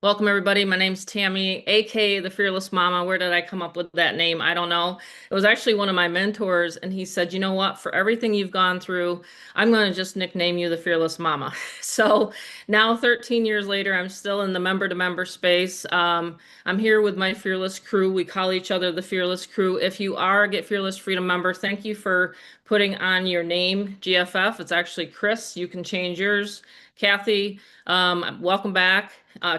Welcome, everybody. My name's Tammy, aka the Fearless Mama. Where did I come up with that name? I don't know. It was actually one of my mentors, and he said, "You know what? For everything you've gone through, I'm going to just nickname you the Fearless Mama." So now, 13 years later, I'm still in the member-to-member space. I'm here with my Fearless crew. We call each other the Fearless Crew. If you are a Get Fearless Freedom member, thank you for putting on your name, GFF. It's actually Chris. You can change yours. Kathy, welcome back.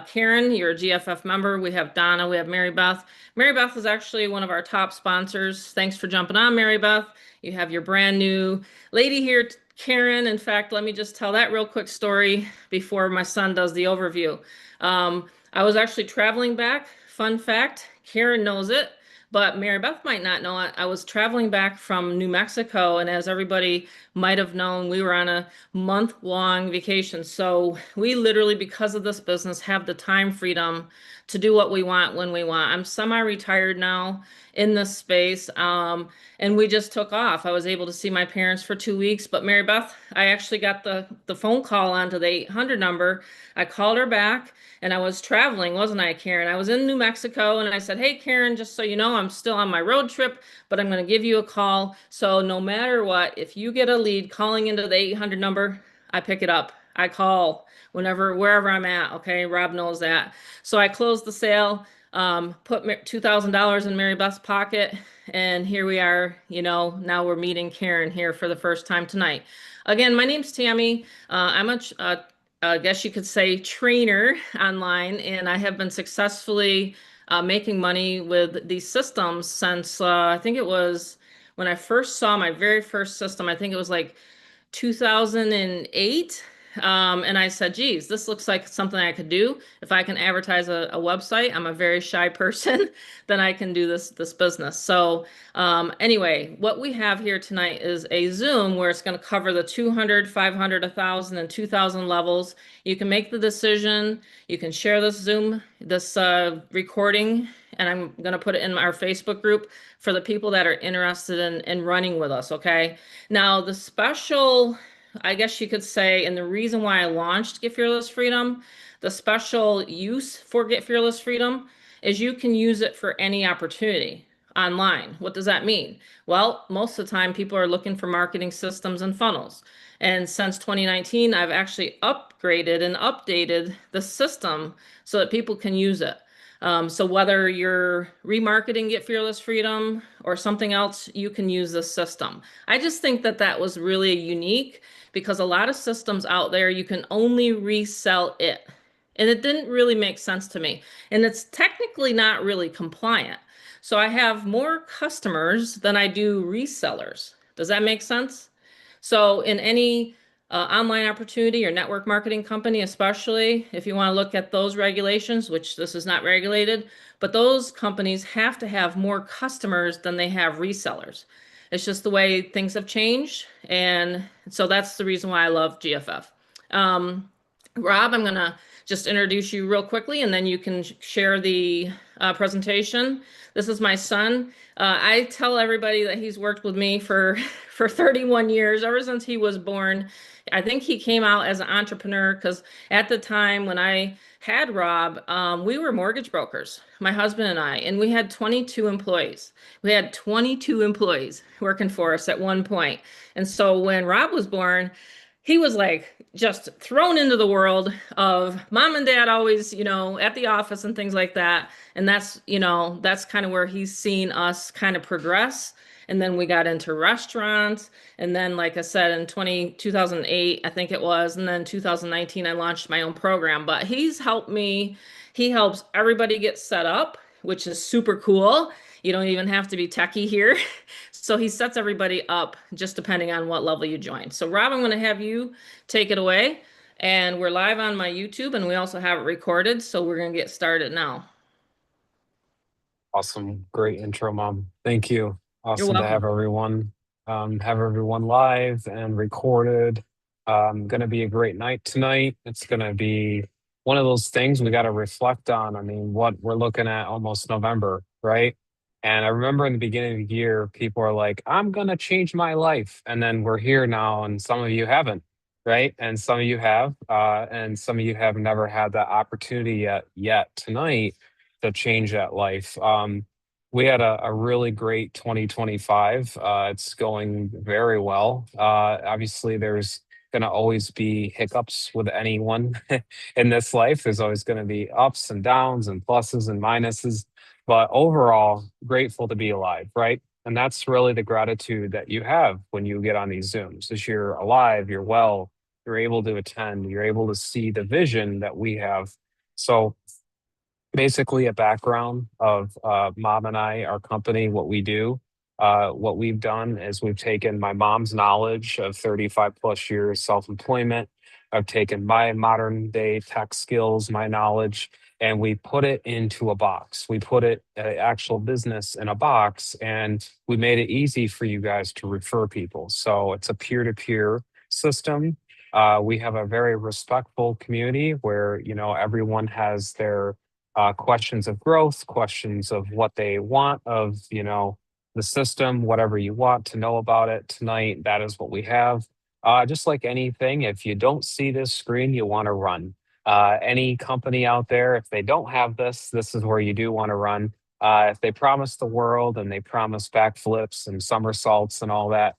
Karen, you're a GFF member. We have Donna, we have Mary Beth. Mary Beth is actually one of our top sponsors. Thanks for jumping on, Mary Beth. You have your brand new lady here, Karen. In fact, let me just tell that real quick story before my son does the overview. I was actually traveling back. Fun fact, Karen knows it, but Mary Beth might not know it. I was traveling back from New Mexico, and as everybody might have known, we were on a month-long vacation. So we literally, because of this business, have the time freedom to do what we want when we want. I'm semi-retired now in this space, and we just took off. I was able to see my parents for 2 weeks, but Mary Beth, I actually got the phone call onto the 800 number. I called her back, and I was traveling, wasn't I, Karen? I was in New Mexico, and I said, "Hey, Karen, just so you know, I'm still on my road trip, but I'm going to give you a call. So no matter what, if you get a lead calling into the 800 number, I pick it up. I call wherever I'm at. Okay. Rob knows that. So I closed the sale, put $2,000 in Mary Beth's pocket. And here we are, now we're meeting Karen here for the first time tonight. Again, my name's Tammy. I'm I guess you could say trainer online, and I have been successfully making money with these systems since I think it was when I first saw my very first system. I think it was like 2008. And I said, geez, this looks like something I could do. If I can advertise a website, I'm a very shy person, then I can do this business. So anyway, what we have here tonight is a Zoom where it's going to cover the 200, 500, 1,000, and 2,000 levels. You can make the decision. You can share this Zoom, this recording, and I'm going to put it in our Facebook group for the people that are interested in running with us, okay? Now, the special, I guess you could say, and the reason why I launched Get Fearless Freedom, the special use for Get Fearless Freedom is you can use it for any opportunity online. What does that mean? Well, most of the time people are looking for marketing systems and funnels. And since 2019, I've actually upgraded and updated the system so that people can use it. So whether you're remarketing Get Fearless Freedom or something else, you can use this system. I just think that that was really unique because a lot of systems out there, you can only resell it. And it didn't really make sense to me. And it's technically not really compliant. So I have more customers than I do resellers. Does that make sense? So in any online opportunity or network marketing company, especially if you want to look at those regulations, which this is not regulated, but those companies have to have more customers than they have resellers. It's just the way things have changed. And so that's the reason why I love GFF. Rob, I'm going to just introduce you real quickly and then you can share the presentation. This is my son. I tell everybody that he's worked with me for, for 31 years, ever since he was born. I think he came out as an entrepreneur because at the time when I had Rob, we were mortgage brokers, my husband and we had 22 employees. We had 22 employees working for us at one point. And so when Rob was born, he was like just thrown into the world of mom and dad always, at the office and things like that. And that's kind of where he's seen us kind of progress. And then we got into restaurants. And then, like I said, in 2008, I think it was, and then 2019, I launched my own program. But he's helped me. He helps everybody get set up, which is super cool. You don't even have to be techie here. So he sets everybody up just depending on what level you join. So Rob, I'm going to have you take it away. And we're live on my YouTube and we also have it recorded. So we're going to get started now. Awesome. Great intro, Mom. Thank you. You're Awesome to welcome. have everyone live and recorded. Gonna be a great night tonight. It's gonna be one of those things we gotta reflect on. I mean, what we're looking at almost November, right? And I remember in the beginning of the year, people are like, I'm gonna change my life. And then we're here now, and some of you haven't. right? And some of you have, and some of you have never had that opportunity yet tonight to change that life. We had a really great 2025. It's going very well. Obviously, there's going to always be hiccups with anyone in this life. There's always going to be ups and downs and pluses and minuses. But overall, grateful to be alive, right? And that's really the gratitude that you have when you get on these Zooms, is you're alive, you're well, you're able to attend, you're able to see the vision that we have. So basically a background of mom and I, our company, what we do. What we've done is we've taken my mom's knowledge of 35 plus years self-employment. I've taken my modern day tech skills, my knowledge, and we put it into a box. We put it, actual business in a box, and we made it easy for you guys to refer people. So it's a peer-to-peer system. We have a very respectful community where, everyone has their questions of growth, questions of what they want of, the system, whatever you want to know about it tonight. That is what we have. Just like anything, if you don't see this screen, you want to run. Any company out there, if they don't have this, this is where you do want to run. If they promise the world and they promise backflips and somersaults and all that,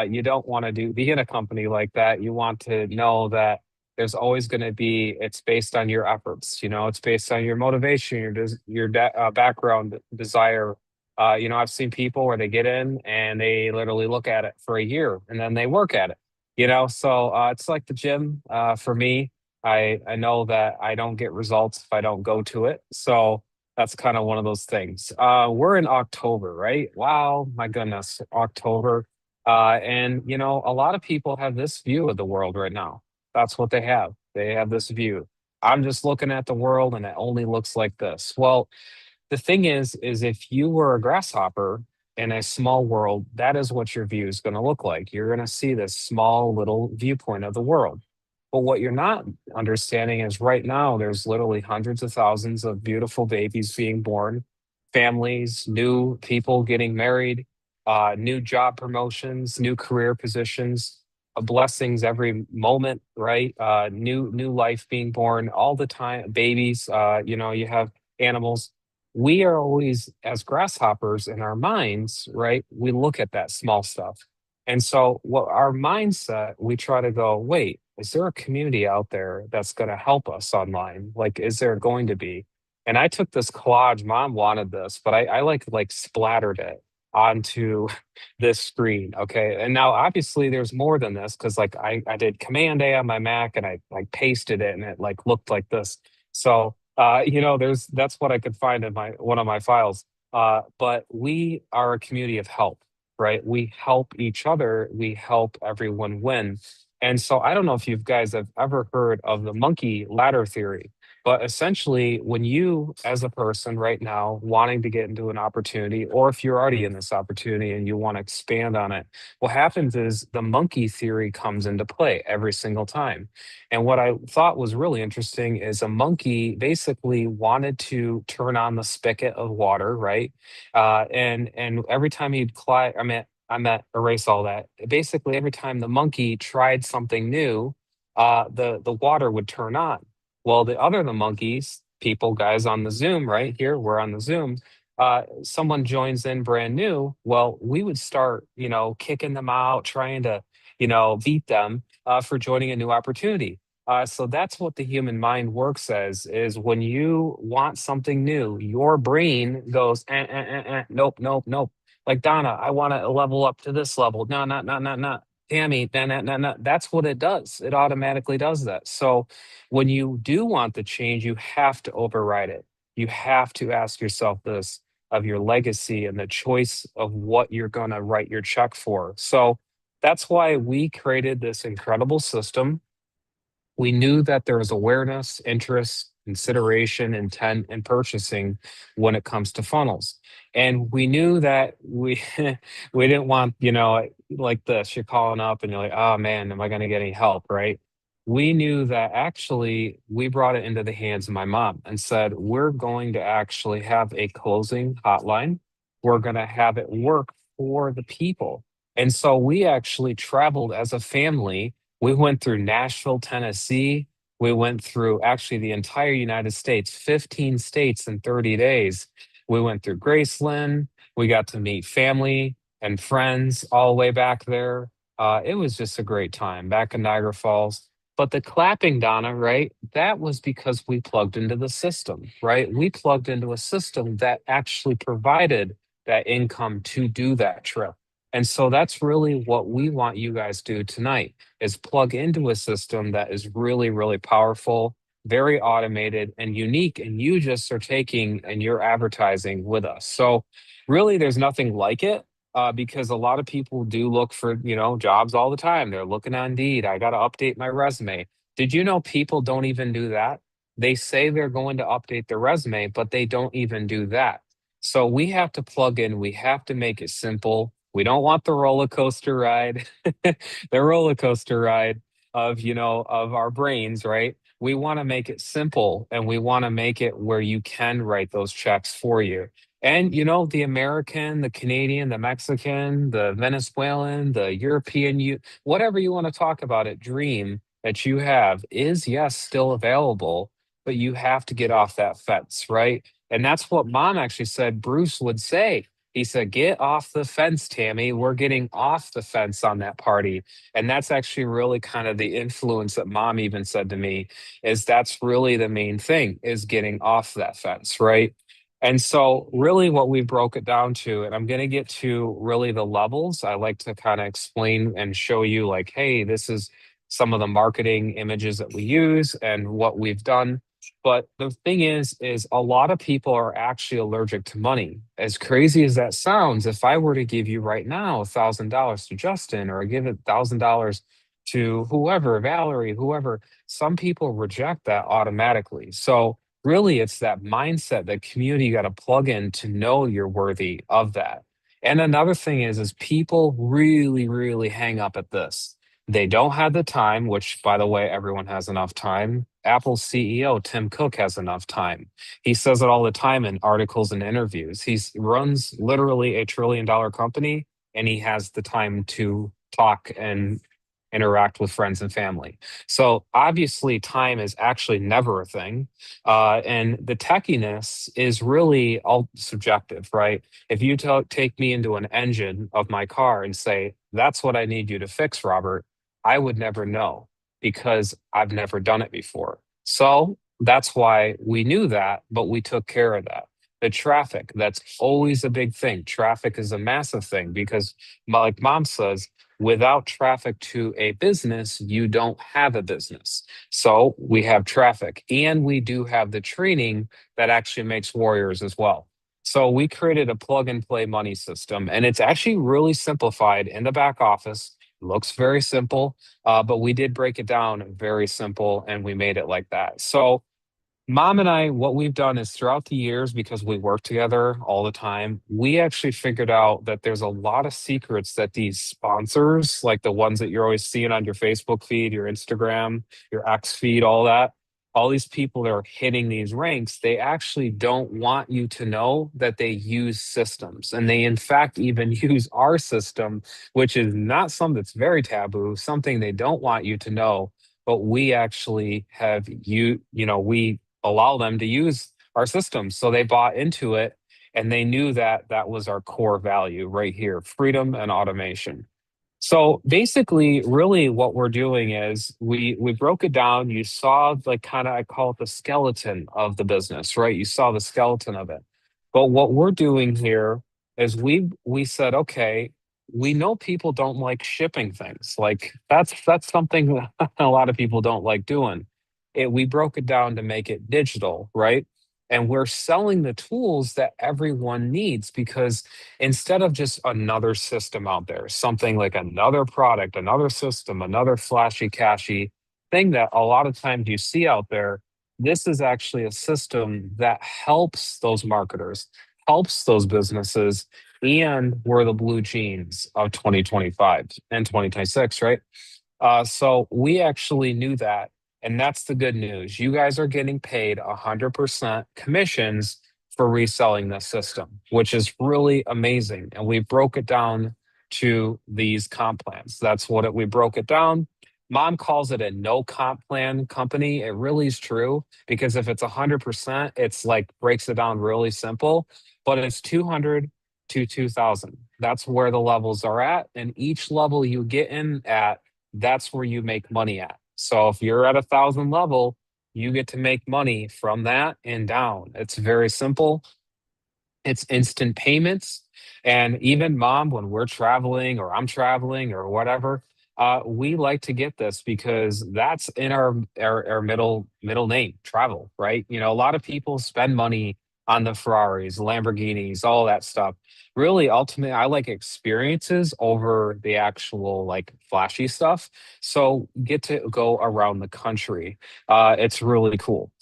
you don't want to be in a company like that. You want to know that there's always going to be, it's based on your efforts, it's based on your motivation, your background desire. I've seen people where they get in and they literally look at it for a year and then they work at it, so it's like the gym. For me, I know that I don't get results if I don't go to it, so that's kind of one of those things. We're in October, right? Wow, my goodness, October. And a lot of people have this view of the world right now. That's what they have. They have this view. I'm just looking at the world and it only looks like this. Well, the thing is if you were a grasshopper in a small world, that is what your view is going to look like. You're going to see this small little viewpoint of the world. But what you're not understanding is right now, there's literally hundreds of thousands of beautiful babies being born, families, new people getting married, new job promotions, new career positions, blessings every moment, right? New life being born all the time, babies. You have animals. We are always, as grasshoppers in our minds, right? We look at that small stuff. And so, what our mindset, we try to go, wait, is there a community out there that's going to help us online? Like, is there going to be? And I took this collage, mom wanted this, but I like splattered it onto this screen. Okay. And now obviously there's more than this because like I did Command A on my Mac and I like pasted it and it like looked like this. So that's what I could find in my one of my files. But we are a community of help, right? We help each other, we help everyone win. And so I don't know if you guys have ever heard of the monkey ladder theory, but essentially, when you, as a person right now, wanting to get into an opportunity, or if you're already in this opportunity and you want to expand on it, what happens is the monkey theory comes into play every single time. And what I thought was really interesting is a monkey basically wanted to turn on the spigot of water, right? And every time he'd climb, I meant erase all that. Basically, every time the monkey tried something new, the water would turn on. Well, the monkeys, people, guys on the Zoom right here, we're on the Zoom. Someone joins in brand new. Well, we would start, kicking them out, trying to, beat them for joining a new opportunity. So that's what the human mind works as, is when you want something new, your brain goes, nope, nope, nope. Like Donna, I want to level up to this level. No, not, not, not, not. Tammy, nah, nah, nah, nah. That's what it does. It automatically does that. So when you do want the change, you have to override it. You have to ask yourself this of your legacy and the choice of what you're going to write your check for. So that's why we created this incredible system. We knew that there was awareness, interest, consideration, intent, and purchasing when it comes to funnels. And we knew that we we didn't want, like this, you're calling up and you're like, oh man, am I gonna get any help? Right. We knew that actually we brought it into the hands of my mom and said, we're going to actually have a closing hotline. We're gonna have it work for the people. And so we actually traveled as a family We went through Nashville, Tennessee. We went through actually the entire United States, 15 states in 30 days. We went through Graceland. We got to meet family and friends all the way back there. It was just a great time back in Niagara Falls. But the clapping, Donna, right? That was because we plugged into the system, right? We plugged into a system that actually provided that income to do that trip. And so that's really what we want you guys to do tonight is plug into a system that is really, really powerful, very automated and unique. And you just are taking and you're advertising with us. So really there's nothing like it. Because a lot of people do look for, jobs all the time. They're looking on Indeed. I got to update my resume. Did you know people don't even do that? They say they're going to update their resume, but they don't even do that. So we have to plug in, we have to make it simple. We don't want the roller coaster ride, the roller coaster ride of our brains, right? We want to make it simple and we want to make it where you can write those checks for you. And the American, the Canadian, the Mexican, the Venezuelan, the European, whatever you want to talk about it, dream that you have is yes, still available, but you have to get off that fence, right? And that's what mom actually said Bruce would say. He said, get off the fence, Tammy. We're getting off the fence on that party. And that's actually really kind of the influence that mom even said to me is that's really the main thing is getting off that fence, right? And so, really, what we broke it down to, and I'm going to get to really the levels. I like to kind of explain and show you, like, hey, this is some of the marketing images that we use and what we've done. But the thing is a lot of people are actually allergic to money. As crazy as that sounds, if I were to give you right now $1,000 to Justin or give $1,000 to whoever, Valerie, whoever, some people reject that automatically. So really it's that mindset, that community you got to plug in to know you're worthy of that. And another thing is people really, really hang up at this. They don't have the time, which by the way, everyone has enough time. Apple's CEO, Tim Cook, has enough time. He says it all the time in articles and interviews. He runs literally $1 trillion company and he has the time to talk and interact with friends and family. So obviously, time is actually never a thing. And the techiness is really all subjective, right? If you take me into an engine of my car and say, that's what I need you to fix, Robert, I would never know because I've never done it before. So that's why we knew that, but we took care of that. The traffic, that's always a big thing. Traffic is a massive thing because, like mom says, without traffic to a business, you don't have a business. So we have traffic and we do have the training that actually makes warriors as well. So we created a plug and play money system and it's actually really simplified in the back office. Looks very simple, but we did break it down very simple and we made it like that. So mom and I, what we've done is throughout the years, because we work together all the time, we actually figured out that there's a lot of secrets that these sponsors, like the ones that you're always seeing on your Facebook feed, your Instagram, your X feed, all that, all these people that are hitting these ranks, they actually don't want you to know that they use systems. And they, in fact, even use our system, which is not something that's very taboo, something they don't want you to know. But we actually have we allow them to use our system. So they bought into it and they knew that that was our core value right here, freedom and automation. So basically, really what we're doing is we broke it down. You saw like kind of I call it the skeleton of the business, right? You saw the skeleton of it. But what we're doing here is we said, okay, we know people don't like shipping things. Like that's something a lot of people don't like doing. We broke it down to make it digital, right? And we're selling the tools that everyone needs because instead of just another system out there, something like another product, another system, another flashy, cashy thing that a lot of times you see out there, this is actually a system that helps those marketers, helps those businesses, and we're the blue jeans of 2025 and 2026, right? So we actually knew that. And that's the good news. You guys are getting paid 100% commissions for reselling this system, which is really amazing. And we broke it down to these comp plans. That's what we broke it down. Mom calls it a no comp plan company. It really is true because if it's 100%, it's like breaks it down really simple, but it's 200 to 2000. That's where the levels are at. And each level you get in at, that's where you make money at. So if you're at 1,000 level, you get to make money from that and down. It's very simple. It's instant payments. And even mom, when we're traveling or I'm traveling or whatever, we like to get this because that's in our middle name, travel, right? You know, a lot of people spend money on the Ferraris, Lamborghinis, all that stuff. Really, ultimately, I like experiences over the actual like flashy stuff. So get to go around the country. It's really cool.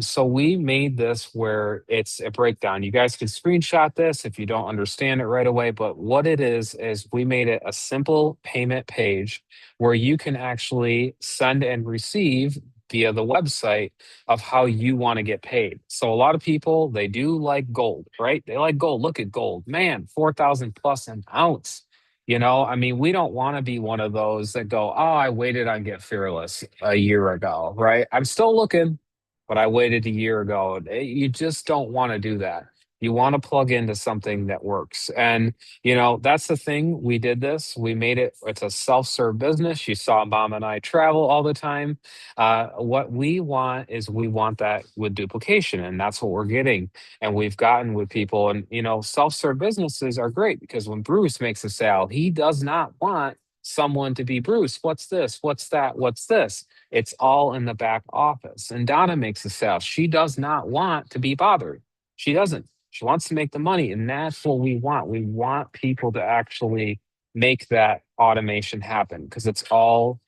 So we made this where it's a breakdown. You guys can screenshot this if you don't understand it right away, but what it is we made it a simple payment page where you can actually send and receive via the website of how you want to get paid. So a lot of people, they do like gold, right? They like gold. Look at gold. Man, 4,000 plus an ounce. You know, I mean, we don't want to be one of those that go, oh, I waited on Get Fearless a year ago, right? I'm still looking, but I waited a year ago. You just don't want to do that. You want to plug into something that works. And, you know, that's the thing. We did this. We made it, it's a self-serve business. You saw mom and I travel all the time. What we want is we want that with duplication, and that's what we're getting. And we've gotten with people. And, you know, self-serve businesses are great because when Bruce makes a sale, he does not want someone to be Bruce. What's this? What's that? What's this? It's all in the back office. And Donna makes a sale. She does not want to be bothered. She doesn't. She wants to make the money. And that's what we want. We want people to actually make that automation happen because it's all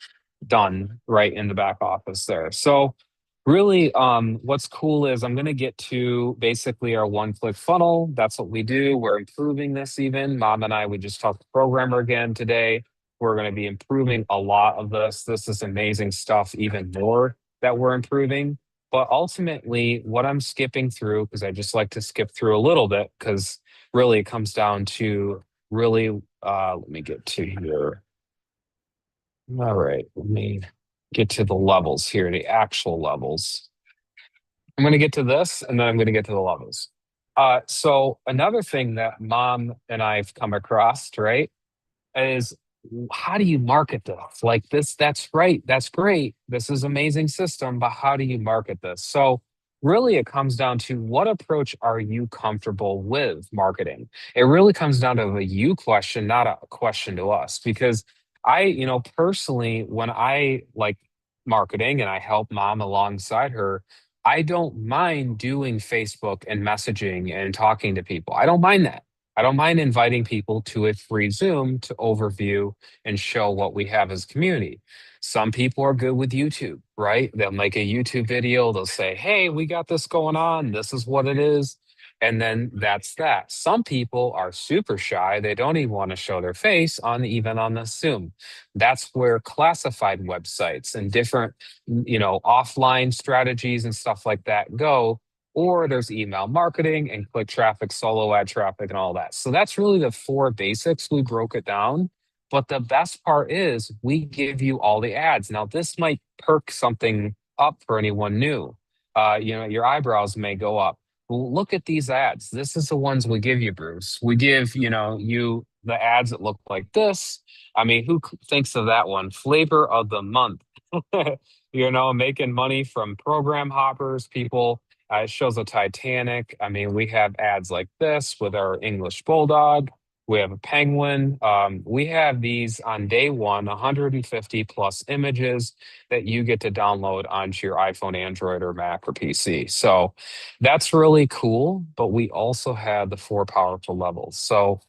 done right in the back office there. So really what's cool is I'm going to get to basically our one click funnel. That's what we do. We're improving this even. Mom and I, we just talked to programmer again today. We're going to be improving a lot of this. This is amazing stuff, even more that we're improving. But ultimately, what I'm skipping through, because I just like to skip through a little bit, because really it comes down to really, let me get to here. All right, let me get to the levels here, the actual levels. I'm going to get to this and then I'm going to get to the levels. So another thing that mom and I've come across, right, is how do you market this? Like this, that's right, that's great. This is amazing system, but how do you market this? So really it comes down to what approach are you comfortable with marketing? It really comes down to a you question, not a question to us. Because I, you know, personally, when I like marketing and I help mom alongside her, I don't mind doing Facebook and messaging and talking to people. I don't mind that. I don't mind inviting people to a free Zoom to overview and show what we have as a community. Some people are good with YouTube, right? They'll make a YouTube video. They'll say, hey, we got this going on. This is what it is. And then that's that. Some people are super shy. They don't even want to show their face on even on the Zoom. That's where classified websites and different, you know, offline strategies and stuff like that go, or there's email marketing and click traffic, solo ad traffic, and all that. So that's really the four basics. We broke it down. But the best part is we give you all the ads. Now, this might perk something up for anyone new. You know, your eyebrows may go up. Well, look at these ads. This is the ones we give you, Bruce. We give, you know, you the ads that look like this. I mean, thinks of that one? Flavor of the month. You know, making money from program hoppers, people. It shows a Titanic. I mean, we have ads like this with our English Bulldog. We have a penguin. We have these on day one, 150 plus images that you get to download onto your iPhone, Android, or Mac or PC. So that's really cool. But we also have the four powerful levels. So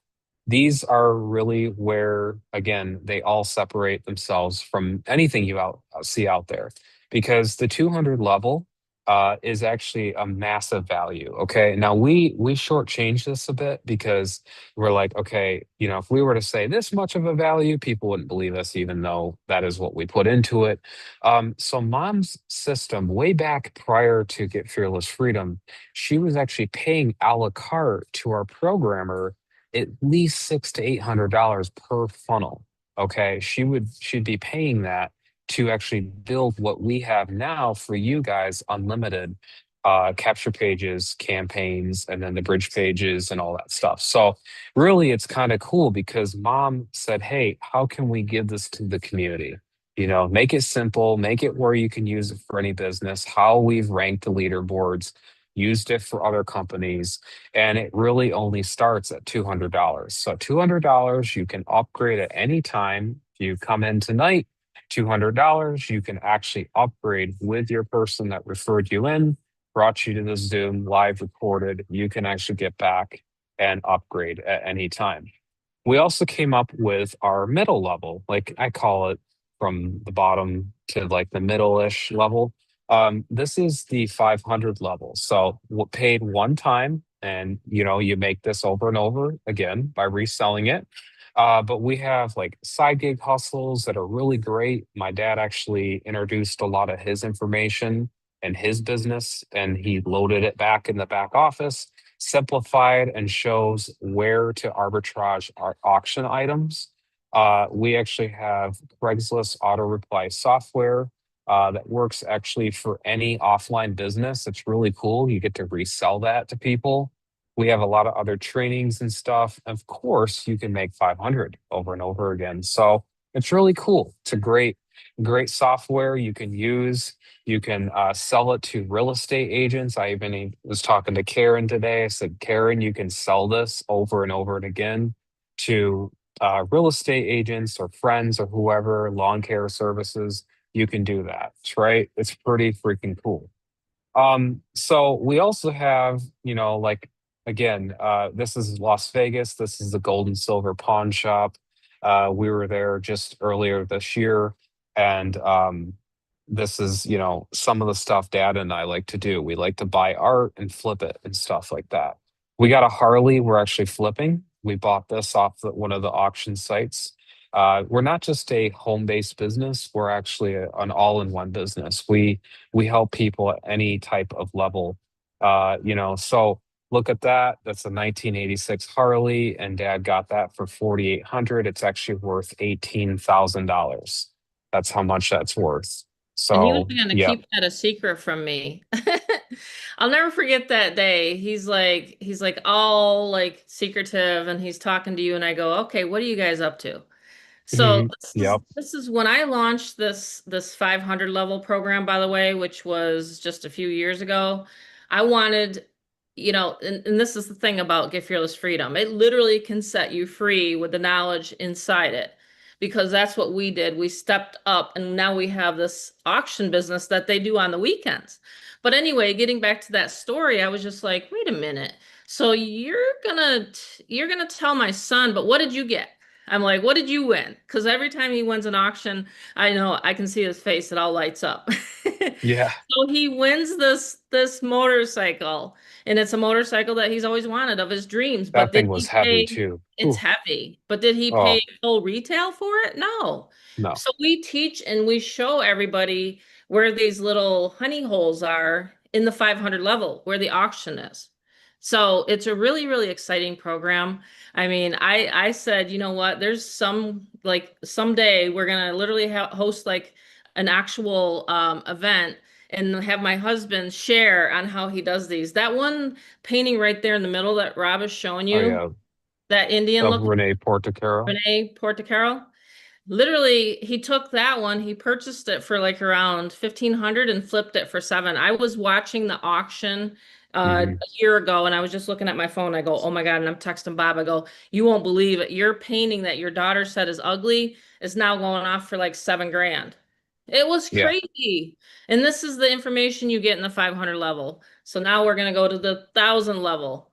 these are really where, again, they all separate themselves from anything you see out there because the 200 level is actually a massive value. Okay. Now we shortchange this a bit because we're like, okay, you know, if we were to say this much of a value, people wouldn't believe us, even though that is what we put into it. So mom's system, way back prior to Get Fearless Freedom, she was actually paying a la carte to our programmer at least $600 to $800 per funnel. Okay. She'd be paying that to actually build what we have now for you guys, unlimited capture pages, campaigns, and then the bridge pages and all that stuff. So really it's kind of cool because mom said, hey, how can we give this to the community? Make it simple, make it where you can use it for any business, how we've ranked the leaderboards, used it for other companies, and it really only starts at $200. So $200, you can upgrade at any time. If you come in tonight, $200, you can actually upgrade with your person that referred you in, brought you to the Zoom, live recorded. You can actually get back and upgrade at any time. We also came up with our middle level, like I call it, from the bottom to like the middle-ish level. This is the 500 level. So paid one time, and you make this over and over again by reselling it. But we have like side gig hustles that are really great. My dad actually introduced a lot of his information and his business, and he loaded it back in the back office, simplified, and shows where to arbitrage our auction items. We actually have Craigslist auto reply software that works actually for any offline business. It's really cool. You get to resell that to people. We have a lot of other trainings and stuff. Of course, you can make 500 over and over again. So it's really cool. It's a great software you can use. You can sell it to real estate agents. I even was talking to Karen today. I said, Karen, you can sell this over and over and again to real estate agents or friends or whoever, lawn care services. You can do that, right? It's pretty freaking cool. So we also have, like, again, this is Las Vegas. This is the Gold and Silver Pawn Shop. We were there just earlier this year, and this is, some of the stuff Dad and I like to do. We like to buy art and flip it and stuff like that. We got a Harley we're actually flipping. We bought this off one of the auction sites. We're not just a home-based business. We're actually an all-in-one business. We help people at any type of level. So look at that. That's a 1986 Harley, and Dad got that for 4,800. It's actually worth $18,000. That's how much that's worth. And he was So going to yeah. keep that a secret from me. I'll never forget that day. He's like all like secretive and he's talking to you and I go, "Okay, what are you guys up to?" So Mhm. this is Yep. this is when I launched this 500 level program, by the way, which was just a few years ago. I wanted, and this is the thing about Get Fearless Freedom. It literally can set you free with the knowledge inside it. Because that's what we did. We stepped up and now we have this auction business that they do on the weekends. But anyway, getting back to that story, I was just like, wait a minute. So you're gonna tell my son, but what did you get? I'm like, what did you win? Because every time he wins an auction, I know I can see his face, it all lights up. Yeah. So he wins this motorcycle, and it's a motorcycle that he's always wanted of his dreams. But That did thing was he heavy pay? too. It's Ooh. heavy, but did he pay Oh, full retail for it? No. no. So we teach and we show everybody where these little honey holes are in the 500 level, where the auction is. So it's a really, really exciting program. I mean, I said, you know what? There's some like someday we're gonna literally host like an actual event and have my husband share on how he does these. That one painting right there in the middle that Rob is showing Oh you, yeah. that Indian Of look, Renee Portocaro. Renee Portocaro. Literally, he took that one, he purchased it for like around 1,500 and flipped it for seven. I was watching the auction Hmm. a year ago and I was just looking at my phone. I go, oh my God, and I'm texting Bob. I go, you won't believe it. Your painting that your daughter said is ugly is now going off for like 7 grand. It was Yeah. crazy. And this is the information you get in the 500 level. So now we're gonna go to the 1,000 level.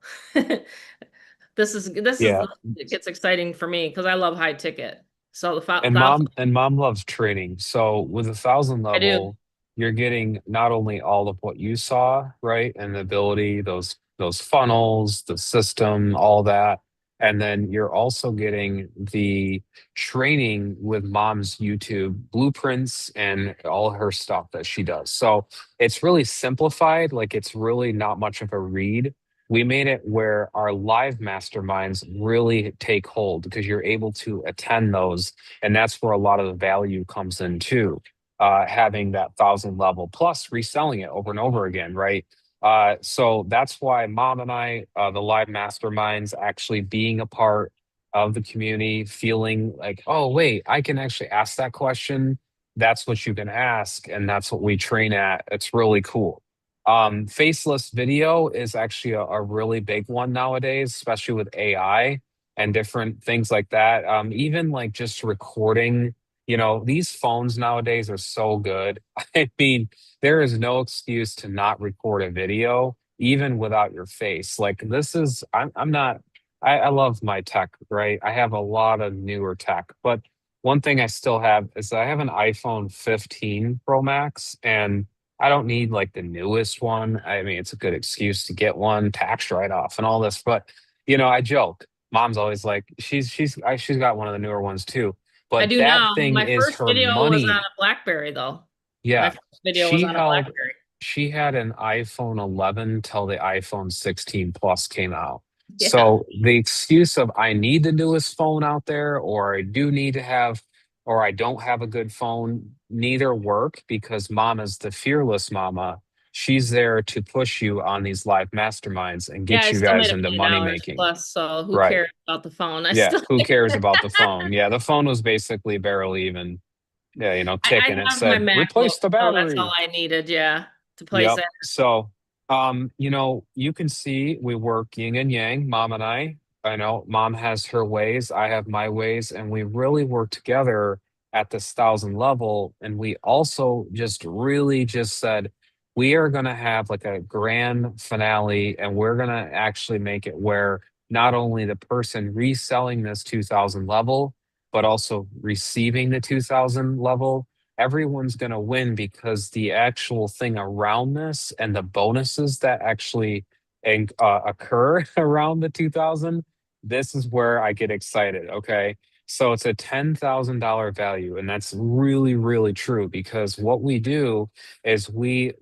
This is Yeah. it gets exciting for me because I love high ticket. So the And 1,000, mom loves training. So with 1,000 I do. level, you're getting not only all of what you saw, right? And the ability, those funnels, the system, all that. And then you're also getting the training with mom's YouTube blueprints and all her stuff that she does. So it's really simplified. Like it's really not much of a read. We made it where our live masterminds really take hold because you're able to attend those, and that's where a lot of the value comes in too. having that 1,000 level plus reselling it over and over again, right? So that's why mom and I, the live masterminds, actually being a part of the community, feeling like, oh, wait, I can actually ask that question. That's what you can ask. And that's what we train at. It's really cool. Faceless video is actually a really big one nowadays, especially with AI and different things like that. Even like just recording, these phones nowadays are so good. I mean, there is no excuse to not record a video, even without your face. Like I'm not, I love my tech, right? I have a lot of newer tech, but one thing I still have is I have an iPhone 15 Pro Max, and I don't need like the newest one. I mean, it's a good excuse to get one, tax write-off and all this, but I joke. Mom's always like, she's got one of the newer ones too. I But do that now. thing My is first her video was on money. a BlackBerry though. My Yeah. first video was She on a held BlackBerry. she had an iPhone 11 till the iPhone 16 Plus came out. Yeah. So the excuse of I need the newest phone out there, or I do need to have, or I don't have a good phone, neither work because mama's the fearless mama. She's there to push you on these live masterminds and Yeah, get I you still guys made a into million money dollars making. plus, so who Right. cares about the phone? I Yeah. still Who cares about the phone? Yeah. The phone was basically barely even, yeah, I ticking. It have my said, MacBook, replace the so that's all battery. I needed, yeah, to place Yep. it. So, you can see we work yin and yang, mom and I. I know mom has her ways, I have my ways, and we really work together at this 1,000 level. And we also just really just said, we are going to have like a grand finale, and we're going to actually make it where not only the person reselling this 2,000 level, but also receiving the 2,000 level, everyone's going to win because the actual thing around this and the bonuses that actually occur around the 2000, this is where I get excited. Okay. So it's a $10,000 value. And that's really, really true because what we do is we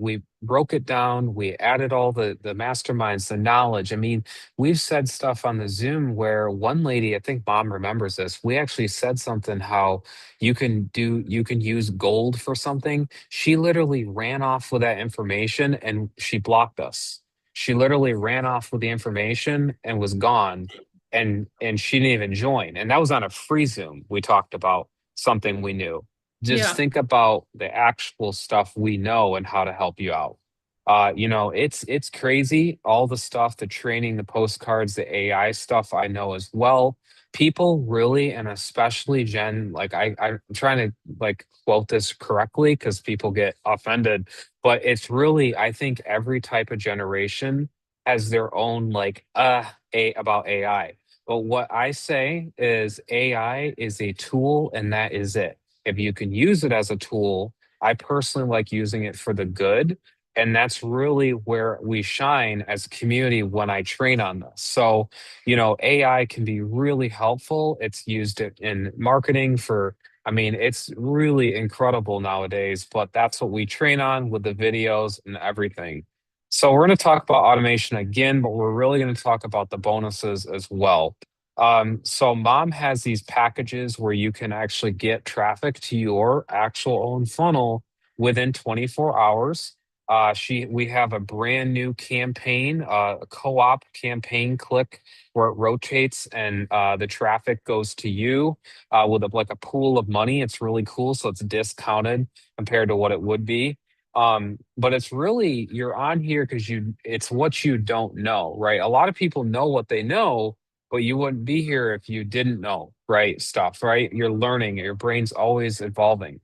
broke it down. We added all the masterminds, the knowledge. I mean, we've said stuff on the Zoom where one lady, I think mom remembers this. We actually said something how you can use gold for something. She literally ran off with that information and she blocked us. She literally ran off with the information and was gone, and she didn't even join, and that was on a free Zoom. We talked about something we knew. Just Yeah. think about the actual stuff we know and how to help you out. It's crazy, all the stuff, the training, the postcards, the AI stuff I know as well. People really, and especially Jen, like I'm trying to like quote this correctly because people get offended, but it's really, I think every type of generation has their own like about AI. But what I say is AI is a tool and that is it. If you can use it as a tool, I personally like using it for the good, and that's really where we shine as a community when I train on this. So, AI can be really helpful. It's used in marketing for, I mean, it's really incredible nowadays, but that's what we train on with the videos and everything. So, we're going to talk about automation again, but we're really going to talk about the bonuses as well. So Mom has these packages where you can actually get traffic to your actual own funnel within 24 hours. We have a brand new campaign, a co-op campaign click where it rotates and the traffic goes to you with like a pool of money. It's really cool. So it's discounted compared to what it would be. But it's really, you're on here because it's what you don't know, right? A lot of people know what they know, but you wouldn't be here if you didn't know, right? Stuff, right? You're learning, your brain's always evolving.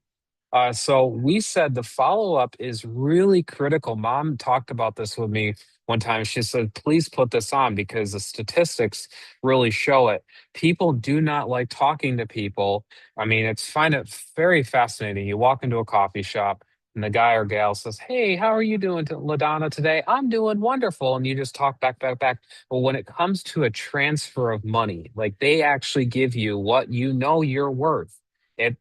So we said the follow up is really critical. Mom talked about this with me one time. She said, please put this on because the statistics really show it. People do not like talking to people. I mean, find it very fascinating. You walk into a coffee shop and the guy or gal says, hey, how are you doing, LaDonna, today? I'm doing wonderful. And you just talk back, back, back. But when it comes to a transfer of money, like they actually give you what you know you're worth. It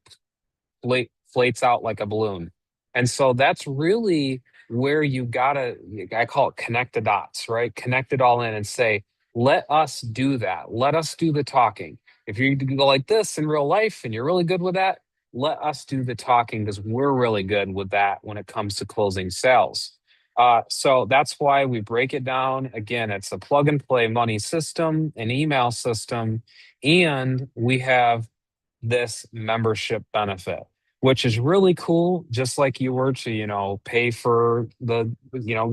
flates out like a balloon. And so that's really where you gotta, I call it connect the dots, right? Connect it all in and say, let us do that. Let us do the talking. If you go like this in real life and you're really good with that, let us do the talking because we're really good with that when it comes to closing sales. So that's why we break it down. Again, it's a plug and play money system, an email system, and we have this membership benefit, which is really cool. Just like you were to, pay for the,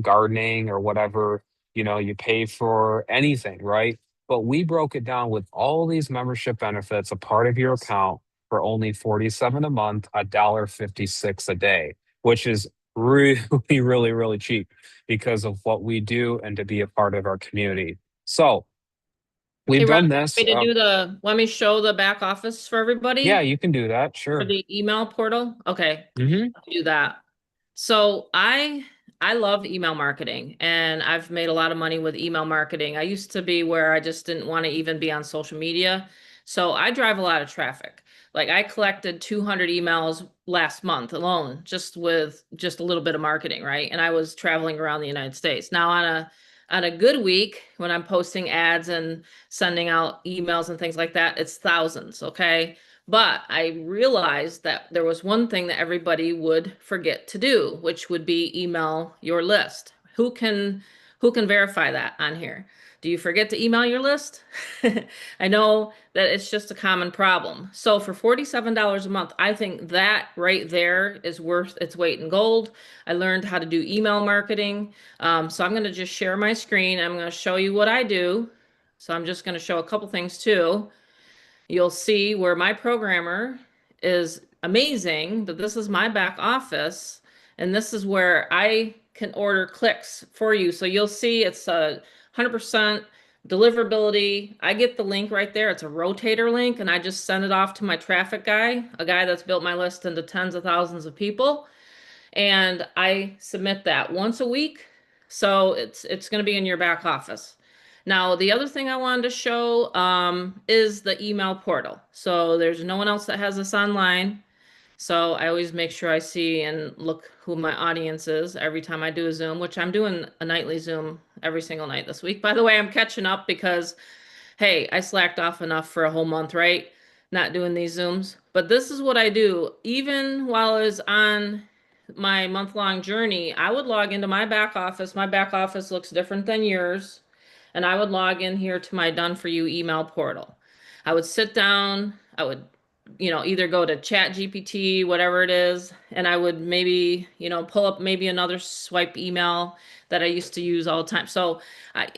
gardening or whatever, you pay for anything, right? But we broke it down with all these membership benefits, a part of your account for only 47 a month, $1.56 a day, which is really, really, really cheap because of what we do and to be a part of our community. So Hey, we've Rob, done want this. me to do let me show the back office for Yeah, everybody you can do that. for Sure. the email portal. Okay, Hmm. I'll do that. So I love email marketing and I've made a lot of money with email marketing. I used to be where I just didn't want to even be on social media. So I drive a lot of traffic. Like I collected 200 emails last month alone, just with just a little bit of marketing, right? And I was traveling around the United States. Now on a good week, when I'm posting ads and sending out emails and things like that, it's thousands, okay? But I realized that there was one thing that everybody would forget to do, which would be email your list. Who can verify that on here? Do you forget to email your list? I know that it's just a common problem. So for $47 a month, I think that right there is worth its weight in gold. I learned how to do email marketing. So I'm going to just share my screen. I'm going to show you what I do. So I'm just going to show a couple things too. You'll see where my programmer is amazing, that this is my back office, and this is where I can order clicks for you. So you'll see it's a 100% deliverability. I get the link right there. It's a rotator link, and I just send it off to my traffic guy, a guy that's built my list into tens of thousands of people, and I submit that once a week. So it's going to be in your back office. Now, the other thing I wanted to show is the email portal. So there's no one else that has this online. So I always make sure I see and look who my audience is every time I do a Zoom, which I'm doing a nightly Zoom every single night this week. By the way, I'm catching up because, hey, I slacked off enough for a whole month, right? Not doing these Zooms. But this is what I do. Even while I was on my month-long journey, I would log into my back office. My back office looks different than yours. And I would log in here to my done for you email portal. I would sit down, I would, either go to Chat GPT, whatever it is, and I would maybe, pull up maybe another swipe email that I used to use all the time. So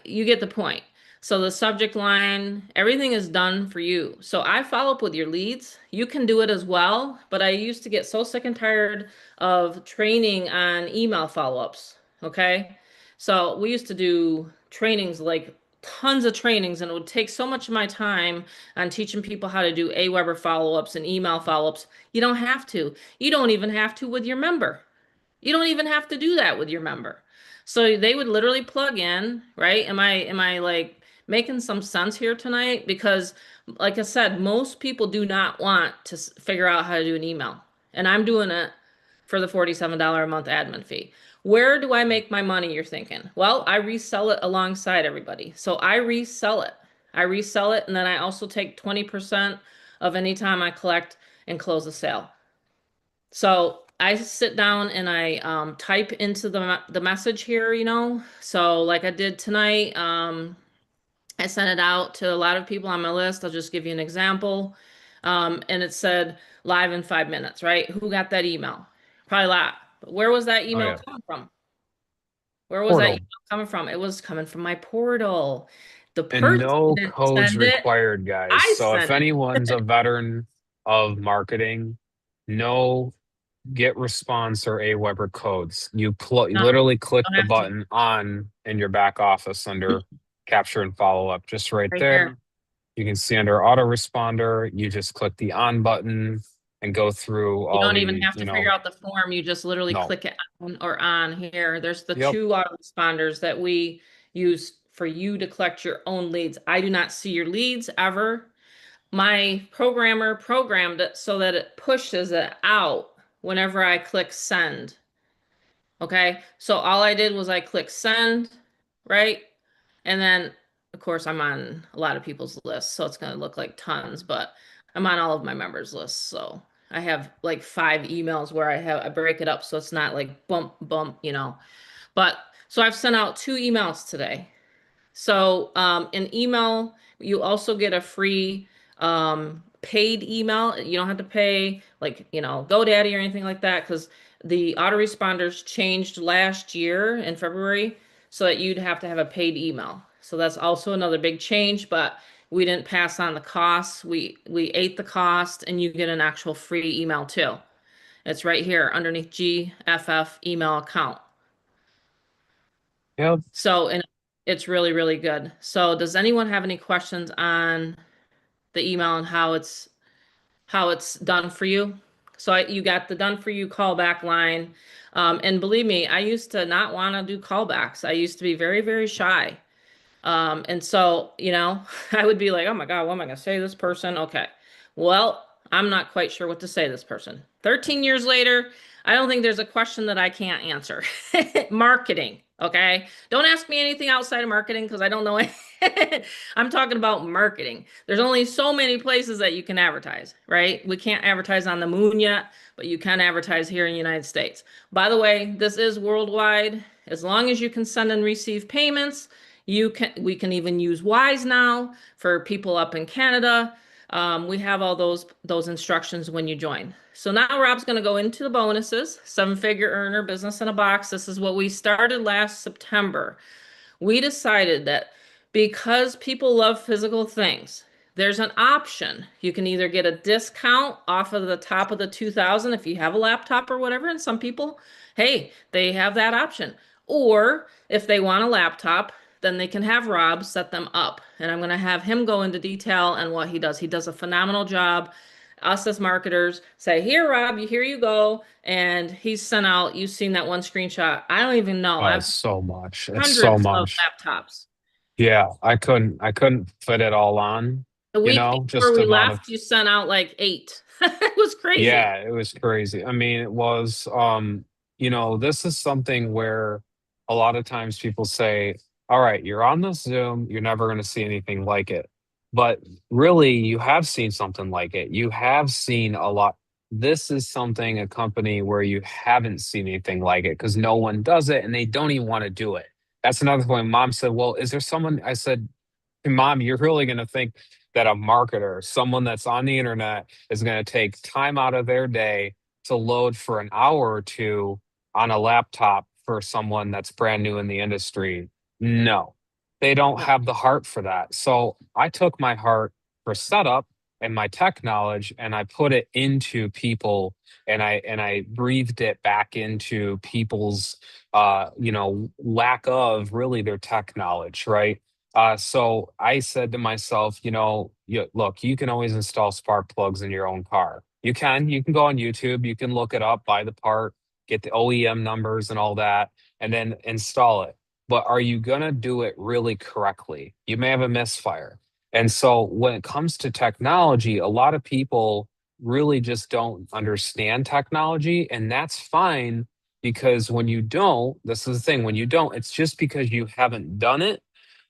you get the point. So the subject line, everything is done for you. So I follow up with your leads. You can do it as well, but I used to get so sick and tired of training on email follow-ups. Okay. So we used to do trainings, like tons of trainings, and it would take so much of my time on teaching people how to do Aweber follow-ups and email follow-ups. You don't have to. You don't even have to with your member. You don't even have to do that with your member. So they would literally plug in, right? Am I like making some sense here tonight? Because like I said, most people do not want to figure out how to do an email. And I'm doing it for the $47 a month admin fee. Where do I make my money, you're thinking? Well, I resell it alongside everybody. So I resell it. I resell it, and then I also take 20% of any time I collect and close a sale. So I sit down and I type into the message here, So like I did tonight, I sent it out to a lot of people on my list. I'll just give you an example. And it said live in 5 minutes, right? Who got that email? Probably a lot. But where was that Oh email yeah. coming from? Where was that email Portal. coming from? It was coming from my portal. The And person no didn't codes send it. required, guys. I So if sent it. anyone's a veteran of marketing, no get response or Aweber codes. You No, literally click don't the have to. button on in your back office under capture and follow up, just right Right there. there. You can see under autoresponder, you just click the on button and go through You all don't even the, have to figure out the form. You just literally no. click it on or on here. There's the Yep. two autoresponders that we use for you to collect your own leads. I do not see your leads ever. My programmer programmed it so that it pushes it out whenever I click send. Okay. So all I did was I click send, right? And then, of course, I'm on a lot of people's lists, so it's going to look like tons, but I'm on all of my members' lists. So. I have like 5 emails where I break it up so it's not like bump, bump, But so I've sent out 2 emails today. So, an email, you also get a free paid email. You don't have to pay like, GoDaddy or anything like that because the autoresponders changed last year in February so that you'd have to have a paid email. So that's also another big change, but we didn't pass on the costs. We ate the cost and you get an actual free email too. It's right here underneath GFF email account. Yep. So, and it's really, really good. So, does anyone have any questions on the email and how it's done for you? So, you got the done for you callback line. And believe me, I used to not want to do callbacks. I used to be very, very shy. And so, I would be like, oh my God, what am I going to say to this person? Okay. Well, I'm not quite sure what to say to this person. 13 years later, I don't think there's a question that I can't answer. Marketing. Okay. Don't ask me anything outside of marketing because I don't know. I'm talking about marketing. There's only so many places that you can advertise, right? We can't advertise on the moon yet, but you can advertise here in the United States. By the way, this is worldwide. As long as you can send and receive payments, we can even use Wise now for people up in Canada. We have all those instructions when you join. So now Rob's going to go into the bonuses, 7-figure earner, business in a box. This is what we started last September. We decided that because people love physical things, there's an option. You can either get a discount off of the top of the 2000 if you have a laptop or whatever, and some people, hey, they have that option. Or if they want a laptop, then they can have Rob set them up. And I'm going to have him go into detail on what he does. He does a phenomenal job. Us as marketers say, here, Rob, here you go. And he's sent out, you've seen that one screenshot. I don't even know. Oh, I've it's so much. It's so hundreds of much. laptops. Yeah, I couldn't fit it all on, The week before just the we amount of. left, you sent out like 8. It was crazy. Yeah, it was crazy. I mean, it was this is something where a lot of times people say, "All right, you're on this Zoom, you're never going to see anything like it." But really, you have seen something like it. You have seen a lot. This is something, a company where you haven't seen anything like it because no one does it and they don't even want to do it. That's another point. Mom said, "Well, is there someone?" I said, Mom, you're really going to think that a marketer, someone that's on the internet, is going to take time out of their day to load for an hour or two on a laptop for someone that's brand new in the industry? No, they don't No. have the heart for that. So I took my heart for setup and my tech knowledge and I put it into people and I breathed it back into people's lack of really their tech knowledge, right? So I said to myself, look, you can always install spark plugs in your own car. You can go on YouTube, you can look it up, buy the part, get the OEM numbers and all that, and then install it. But are you going to do it really correctly? You may have a misfire. And so when it comes to technology, a lot of people really just don't understand technology, and that's fine because when you don't, this is the thing, when you don't, it's just because you haven't done it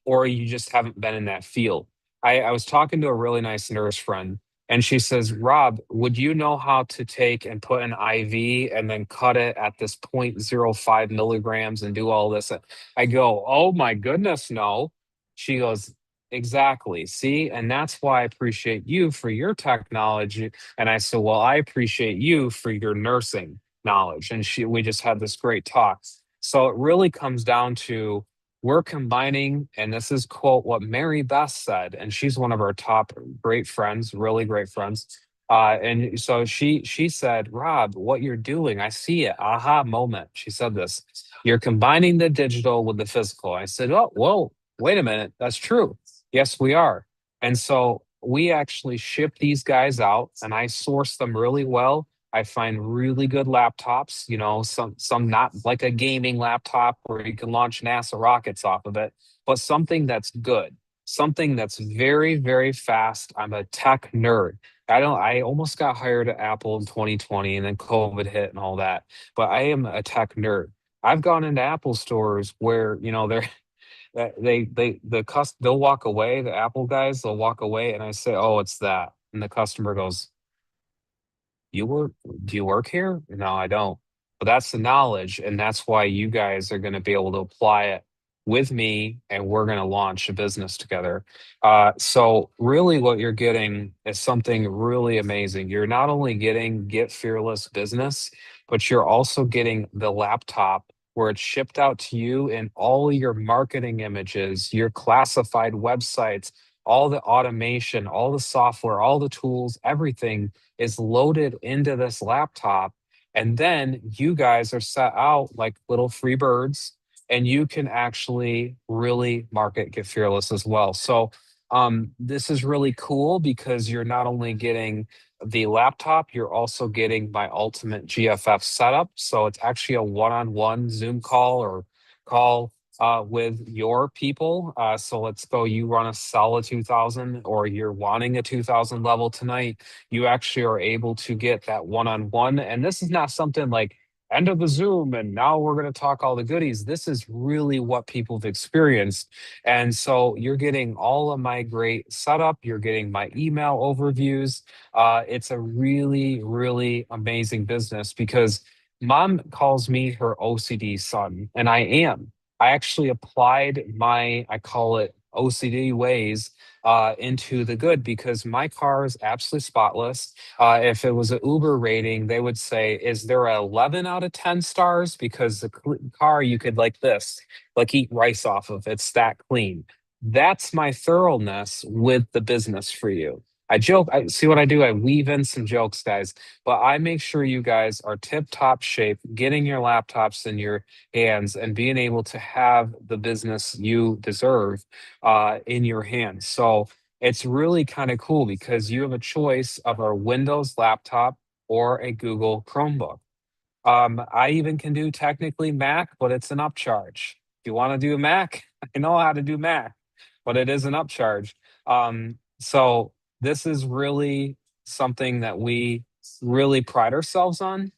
or you just haven't been in that field. I was talking to a really nice nurse friend, and she says, Rob, would you know how to take and put an IV and then cut it at this 0.05 milligrams and do all this? I go, oh my goodness, no. She goes, exactly. See, and that's why I appreciate you for your technology. And I said, well, I appreciate you for your nursing knowledge. And we just had this great talk. So it really comes down to we're combining, and this is quote what Mary Beth said, and she's one of our top great friends, really great friends. And so she said, Rob, what you're doing, I see it. Aha moment. She said this. You're combining the digital with the physical. I said, oh, whoa, wait a minute. That's true. Yes, we are. And so we actually ship these guys out, and I source them really well. I find really good laptops, some not like a gaming laptop where you can launch NASA rockets off of it, but something that's good, something that's very, very fast. I'm a tech nerd. I almost got hired at Apple in 2020 and then COVID hit and all that, but I am a tech nerd. I've gone into Apple stores where, they're they'll walk away, the Apple guys, they'll walk away and I say, "Oh, it's that." And the customer goes, you work, do you work here? No, I don't. But that's the knowledge, and that's why you guys are going to be able to apply it with me, and we're going to launch a business together. So really what you're getting is something really amazing. You're not only getting Get Fearless Business, but you're also getting the laptop where it's shipped out to you in all your marketing images, your classified websites, all the automation, all the software, all the tools, everything is loaded into this laptop. And then you guys are set out like little free birds, and you can actually really market Get Fearless as well. So this is really cool because you're not only getting the laptop, you're also getting my ultimate GFF setup. So it's actually a one-on-one Zoom call or call with your people. So let's go, you run a solid 2000 or you're wanting a 2000 level tonight. You actually are able to get that one-on-one. And this is not something like end of the Zoom and now we're going to talk all the goodies. This is really what people have experienced. And so you're getting all of my great setup. You're getting my email overviews. It's a really, really amazing business because mom calls me her OCD son, and I am. I actually applied my, I call it OCD ways into the good because my car is absolutely spotless. If it was an Uber rating, they would say, is there a 11 out of 10 stars? Because the car you could like this, like eat rice off of. It's that clean. That's my thoroughness with the business for you. I joke, I see what I do. I weave in some jokes, guys, but I make sure you guys are tip top shape, getting your laptops in your hands and being able to have the business you deserve in your hands. So it's really kind of cool because you have a choice of a Windows laptop or a Google Chromebook. I even can do technically Mac, but it's an upcharge. If you want to do Mac, I know how to do Mac, but it is an upcharge. So this is really something that we really pride ourselves on,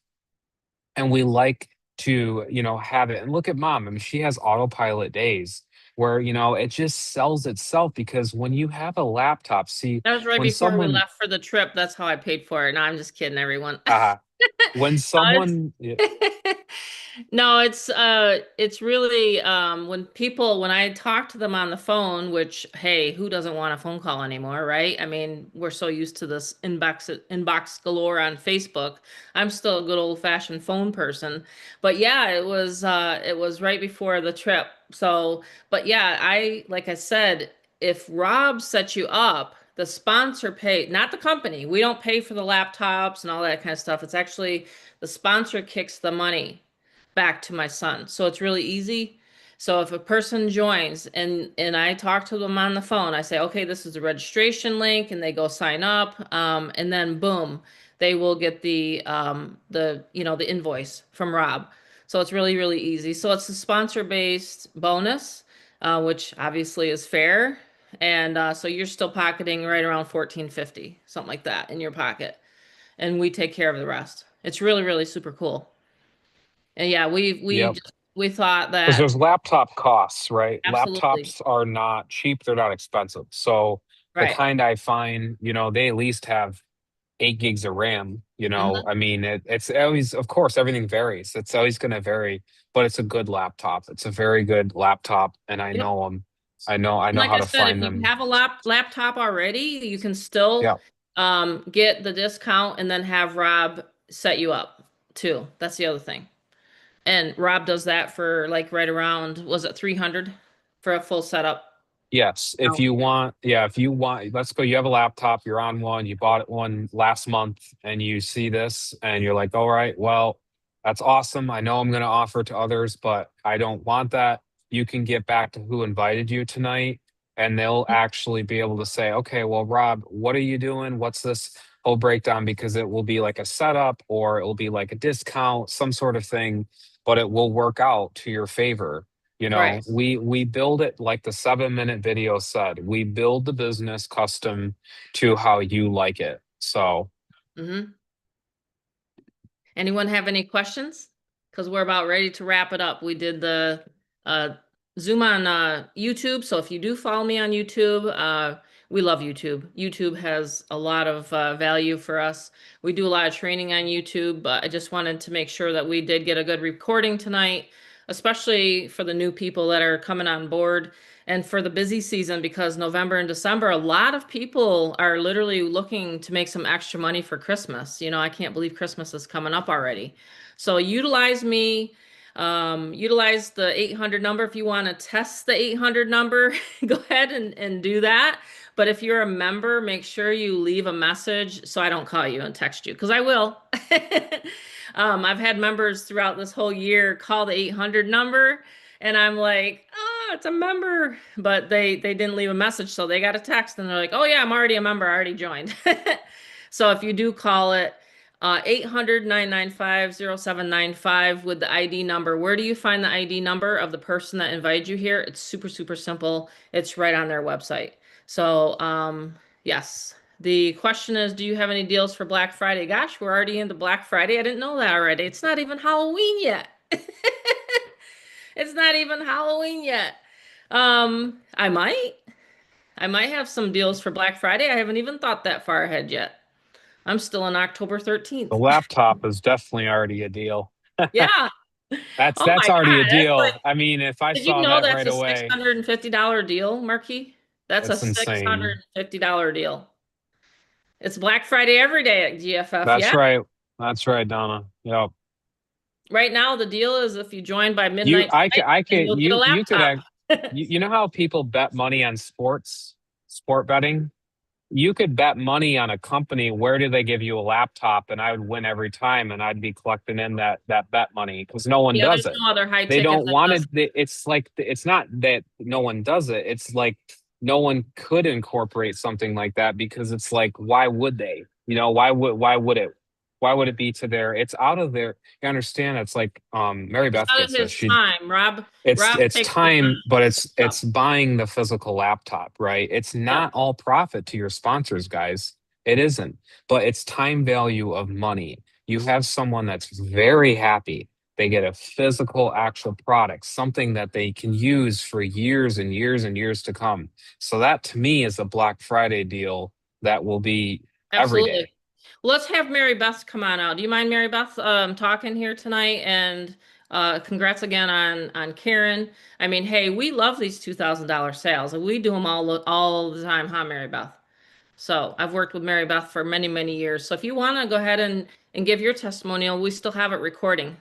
and we like to, have it. And look at mom. I mean, she has autopilot days where, it just sells itself because when you have a laptop, see, That was right when before we someone, left for the trip. That's how I paid for it. No, I'm just kidding, everyone. uh, when No, someone, yeah, no, it's really when I talk to them on the phone, which hey, who doesn't want a phone call anymore, right? I mean, we're so used to this inbox galore on Facebook. I'm still a good old-fashioned phone person. But yeah, it was right before the trip. So, but yeah, I like I said, if Rob sets you up, the sponsor pay, not the company. We don't pay for the laptops and all that kind of stuff. It's actually the sponsor kicks the money back to my son. So it's really easy. So if a person joins and I talk to them on the phone, I say, okay, this is the registration link, and they go sign up, and then boom, they will get the invoice from Rob. So it's really really easy. So it's a sponsor based bonus, which obviously is fair, and so you're still pocketing right around 1450, something like that in your pocket, and we take care of the rest. It's really, really super cool. And yeah, yep. we thought Because that there's laptop costs, right? absolutely Laptops are not cheap, they're not expensive. So the right. kind I find, they at least have 8 gigs of RAM. Hmm. I mean, it's always, of course, everything varies. It's always going to vary, but it's a good laptop. It's a very good laptop, and I Yep. know them. I know Like how I to said, if find you them. have a laptop already, you can still Yeah. get the discount and then have Rob set you up too. That's the other thing. And Rob does that for like right around, was it 300 for a full setup? Yes, if No. you want, yeah, if you want, let's go. You have a laptop, you're on one, you bought one last month, and you see this, and you're like, all right, well, that's awesome. I know I'm going to offer to others, but I don't want that. You can get back to who invited you tonight, and they'll actually be able to say, okay, well, Rob, what are you doing? What's this whole breakdown? Because it will be like a setup or it will be like a discount, some sort of thing, but it will work out to your favor. Right. We build it like the 7 minute video said. We build the business custom to how you like it. So Hmm. Anyone have any questions? Because we're about ready to wrap it up. We did the uh, Zoom on YouTube. So if you do follow me on YouTube, We love YouTube. YouTube has a lot of value for us. We do a lot of training on YouTube, but I just wanted to make sure that we did get a good recording tonight, especially for the new people that are coming on board and for the busy season because November and December, a lot of people are literally looking to make some extra money for Christmas. I can't believe Christmas is coming up already. So utilize me. Utilize the 800 number if you want to test the 800 number. Go ahead and do that. But if you're a member, make sure you leave a message so I don't call you and text you because I will. I've had members throughout this whole year call the 800 number, and I'm like, oh, it's a member, but they didn't leave a message, so they got a text, and they're like, oh yeah, I'm already a member, I already joined. So if you do call it 800-995-0795 with the ID number. Where do you find the ID number of the person that invited you here? It's super, super simple. It's right on their website. So, yes. The question is, do you have any deals for Black Friday? Gosh, we're already into Black Friday. I didn't know that already. It's not even Halloween yet. It's not even Halloween yet. I might. I might have some deals for Black Friday. I haven't even thought that far ahead yet. I'm still on October The 13th. laptop is definitely already a deal. Yeah. That's Oh that's my already a God. That's like, deal. I mean, if I did you saw know that that's right a away, $650 deal, Marquis? That's a it's insane. $650 deal. It's Black Friday every day at GFF. That's Yeah. right. That's right, Donna. Yep. Right now, the deal is if you join by You, midnight I tonight, could, I then could, you'll get a you could, laptop. you know how people bet money on sport betting? You could bet money on a company. Where do they give you a laptop? And I would win every time, and I'd be collecting in that bet money because no one Yeah, does there's it. no other high They ticket don't that want does. it. It's like it's not that no one does it. It's like no one could incorporate something like that because it's like why would they? Why would it be to their? It's out of their. You understand? It's like Mary It's Beth out of gets this. his She time. Rob, it's Rob it's takes the time time, but it's stuff. it's buying the physical laptop, right? It's Yeah, not all profit to your sponsors, guys. It isn't, but it's time value of money. You have someone that's very happy. They get a physical, actual product, something that they can use for years and years and years to come. So that to me is a Black Friday deal that will be every absolutely. day. Let's have Mary Beth come on out. Do you mind, Mary Beth, talking here tonight? And congrats again on Karen. I mean, hey, we love these $2,000 sales, and we do them all the time, huh, Mary Beth? So I've worked with Mary Beth for many, many years. So if you want to go ahead and give your testimonial, we still have it recording.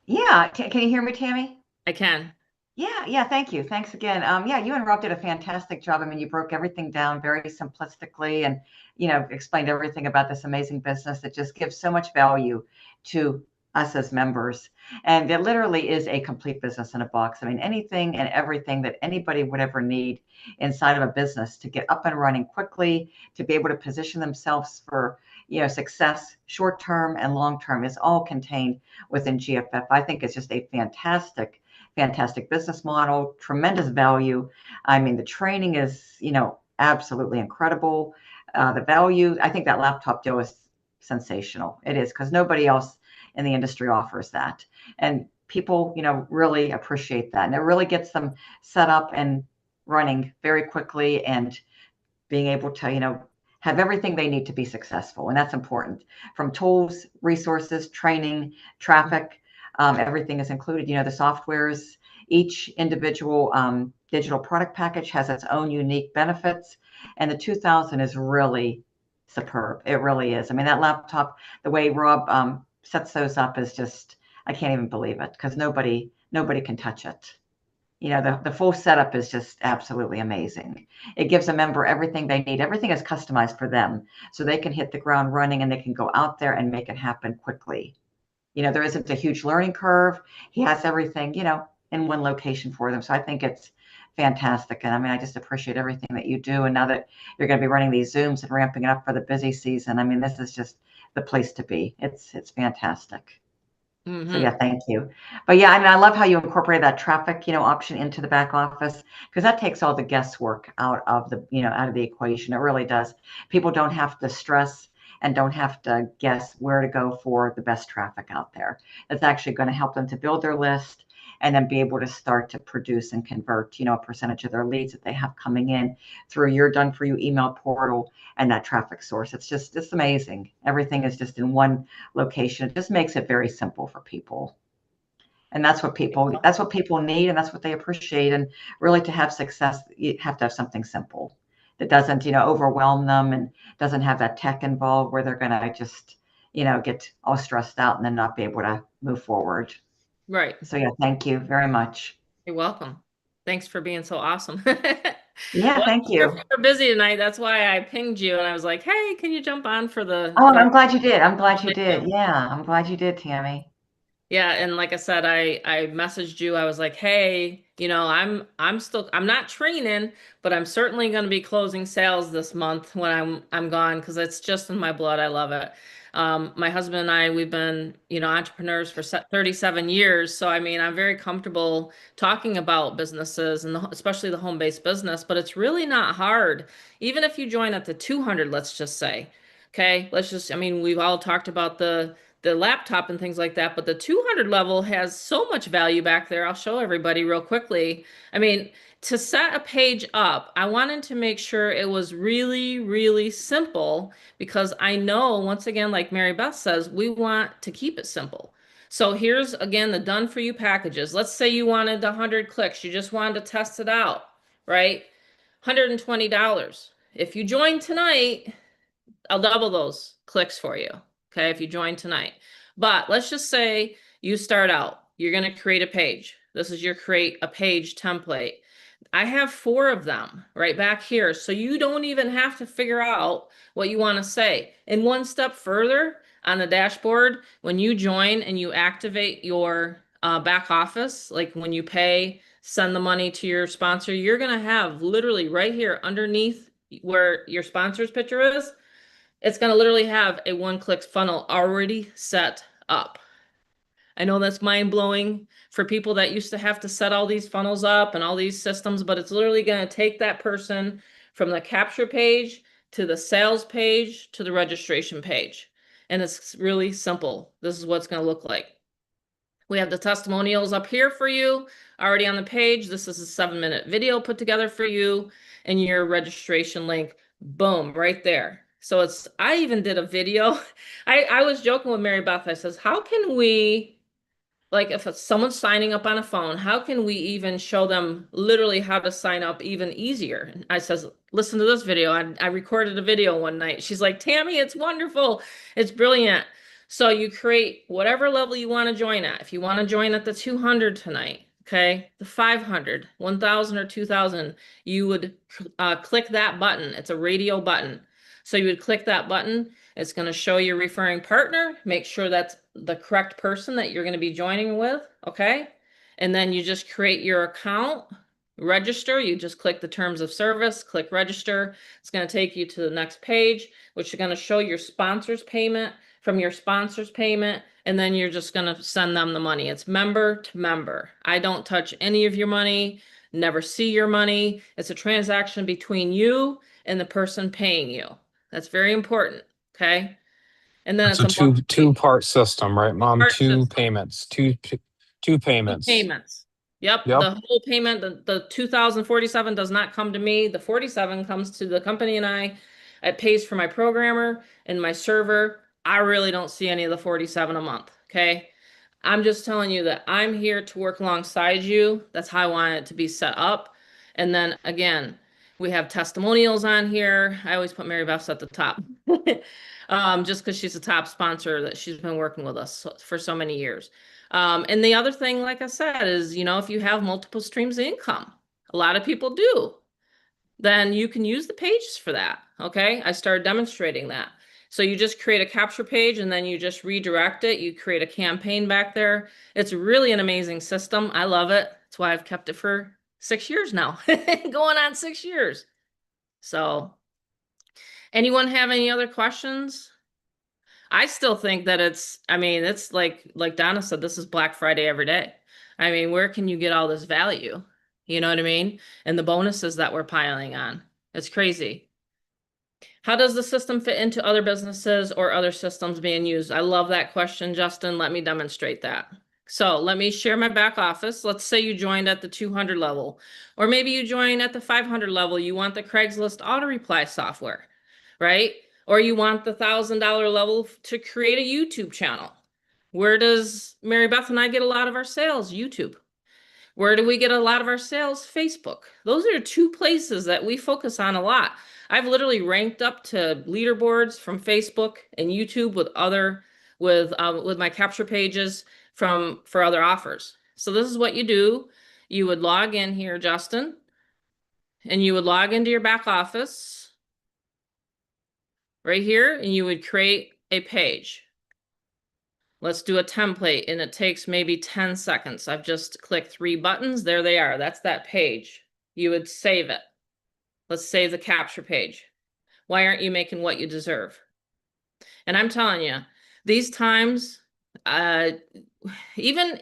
Yeah, can you hear me, Tammy? I can. Yeah, yeah, thank you. Thanks again. Yeah, you and Rob did a fantastic job. I mean, you broke everything down very simplistically and, explained everything about this amazing business that just gives so much value to us as members. And it literally is a complete business in a box. I mean, anything and everything that anybody would ever need inside of a business to get up and running quickly, to be able to position themselves for, success, short term and long term is all contained within GFF. I think it's just a fantastic business model, tremendous value. I mean, the training is, absolutely incredible. The value, I think that laptop deal is sensational. It is because nobody else in the industry offers that. And people, really appreciate that. And it really gets them set up and running very quickly and being able to, have everything they need to be successful. And that's important from tools, resources, training, traffic. Everything is included. The softwares, each individual digital product package has its own unique benefits. And the 2000 is really superb. It really is. I mean, that laptop, the way Rob sets those up is just, I can't even believe it because nobody can touch it. The full setup is just absolutely amazing. It gives a member everything they need. Everything is customized for them so they can hit the ground running and they can go out there and make it happen quickly. There isn't a huge learning curve. He has everything, in one location for them. So I think it's fantastic. And I mean, I just appreciate everything that you do. And now that you're going to be running these Zooms and ramping it up for the busy season, I mean, this is just the place to be. It's fantastic. So Hmm. yeah, thank you. But yeah, I mean, I love how you incorporate that traffic, option into the back office because that takes all the guesswork out of the equation. It really does. People don't have to stress and don't have to guess where to go for the best traffic out there. It's actually going to help them to build their list and then be able to start to produce and convert, a percentage of their leads that they have coming in through your done for you email portal and that traffic source. It's amazing. Everything is just in one location. It just makes it very simple for people. And that's what people need, and that's what they appreciate. And really, to have success, you have to have something simple that doesn't, overwhelm them and doesn't have that tech involved where they're going to just, get all stressed out and then not be able to move forward. Right. So yeah, thank you very much. You're welcome. Thanks for being so awesome. Yeah, Well, thank you. we're busy tonight. That's why I pinged you and I was like, hey, can you jump on for the Oh, I'm glad you did. I'm glad you did. Yeah, I'm glad you did, Tammy. Yeah, and like I said, I messaged you. I was like, hey, I'm not training, but I'm certainly going to be closing sales this month when I'm gone because it's just in my blood. I love it. My husband and I, we've been, entrepreneurs for 37 years. So I mean, I'm very comfortable talking about businesses and especially the home-based business, but it's really not hard. Even if you join at the 200, let's just say, okay, I mean, we've all talked about the laptop and things like that, but the 200 level has so much value back there. I'll show everybody real quickly. I mean, to set a page up, I wanted to make sure it was really, really simple because I know, once again, like Mary Beth says, we want to keep it simple. So here's again the done for you packages. Let's say you wanted 100 clicks, you just wanted to test it out, right? $120. If you join tonight, I'll double those clicks for you. Okay, if you join tonight. But let's just say you start out, you're going to create a page. This is your create a page template. I have 4 of them right back here. So you don't even have to figure out what you want to say. And one step further on the dashboard, when you join and you activate your back office, like when you pay, send the money to your sponsor, you're going to have literally right here underneath where your sponsor's picture is, it's going to literally have a one-click funnel already set up. I know that's mind-blowing for people that used to have to set all these funnels up and all these systems, but it's literally going to take that person from the capture page to the sales page to the registration page. And it's really simple. This is what it's going to look like. We have the testimonials up here for you already on the page. This is a 7-minute video put together for you, and your registration link, boom, right there. So I even did a video. I was joking with Mary Beth. I says, how can we, like if someone's signing up on a phone, how can we even show them literally how to sign up even easier? And I says, listen to this video. I recorded a video one night. She's like, Tammy, it's wonderful. It's brilliant. So you create whatever level you want to join at. If you want to join at the 200 tonight, okay, the 500, 1,000 or 2,000, you would click that button. It's a radio button. So you would click that button. It's going to show your referring partner. Make sure that's the correct person that you're going to be joining with. Okay. And then you just create your account, register. You just click the terms of service, click register. It's going to take you to the next page, which is going to show your sponsor's payment from your sponsor's payment. And then you're just going to send them the money. It's member to member. I don't touch any of your money, never see your money. It's a transaction between you and the person paying you. That's very important. Okay. And then It's a two-part system, right, Mom? Two payments. Two payments. Payments. Yep. Yep. The whole payment, the 2,047 does not come to me. The 47 comes to the company and I. It pays for my programmer and my server. I really don't see any of the 47 a month. Okay. I'm just telling you that I'm here to work alongside you. That's how I want it to be set up. And then again, we have testimonials on here. I always put Mary Beth's at the top. Just because she's a top sponsor that she's been working with us for so many years. And the other thing, like I said, is, if you have multiple streams of income, a lot of people do, then you can use the pages for that. Okay. I started demonstrating that. So you just create a capture page and then you just redirect it. You create a campaign back there. It's really an amazing system. I love it. That's why I've kept it for 6 years now, going on 6 years. So anyone have any other questions? I still think that it's like Donna said, this is Black Friday every day. I mean, where can you get all this value? You know what I mean? And the bonuses that we're piling on. It's crazy. How does the system fit into other businesses or other systems being used? I love that question, Justin. Let me demonstrate that. So let me share my back office. Let's say you joined at the 200 level, or maybe you join at the 500 level. You want the Craigslist auto reply software, right? Or you want the $1,000 level to create a YouTube channel. Where does Mary Beth and I get a lot of our sales? YouTube. Where do we get a lot of our sales? Facebook. Those are two places that we focus on a lot. I've literally ranked up to leaderboards from Facebook and YouTube with my capture pages for other offers. So this is what you do. You would log in here, Justin, and you would log into your back office right here, and you would create a page. Let's do a template, and it takes maybe 10 seconds. I've just clicked 3 buttons. There they are. That's that page. You would save it. Let's save the capture page. Why aren't you making what you deserve? And I'm telling you, these times, even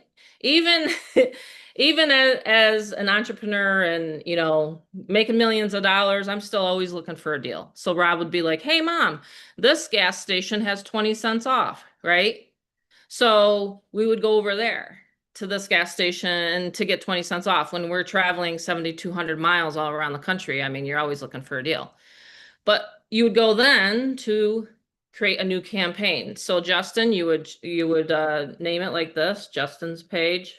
even as an entrepreneur and, you know, making millions of dollars, I'm still always looking for a deal. So Rob would be like, hey, Mom, this gas station has 20 cents off, right? So we would go over there to this gas station to get 20 cents off when we're traveling 7,200 miles all around the country. I mean, you're always looking for a deal. But you would go then to create a new campaign. So Justin, you would name it like this, Justin's page.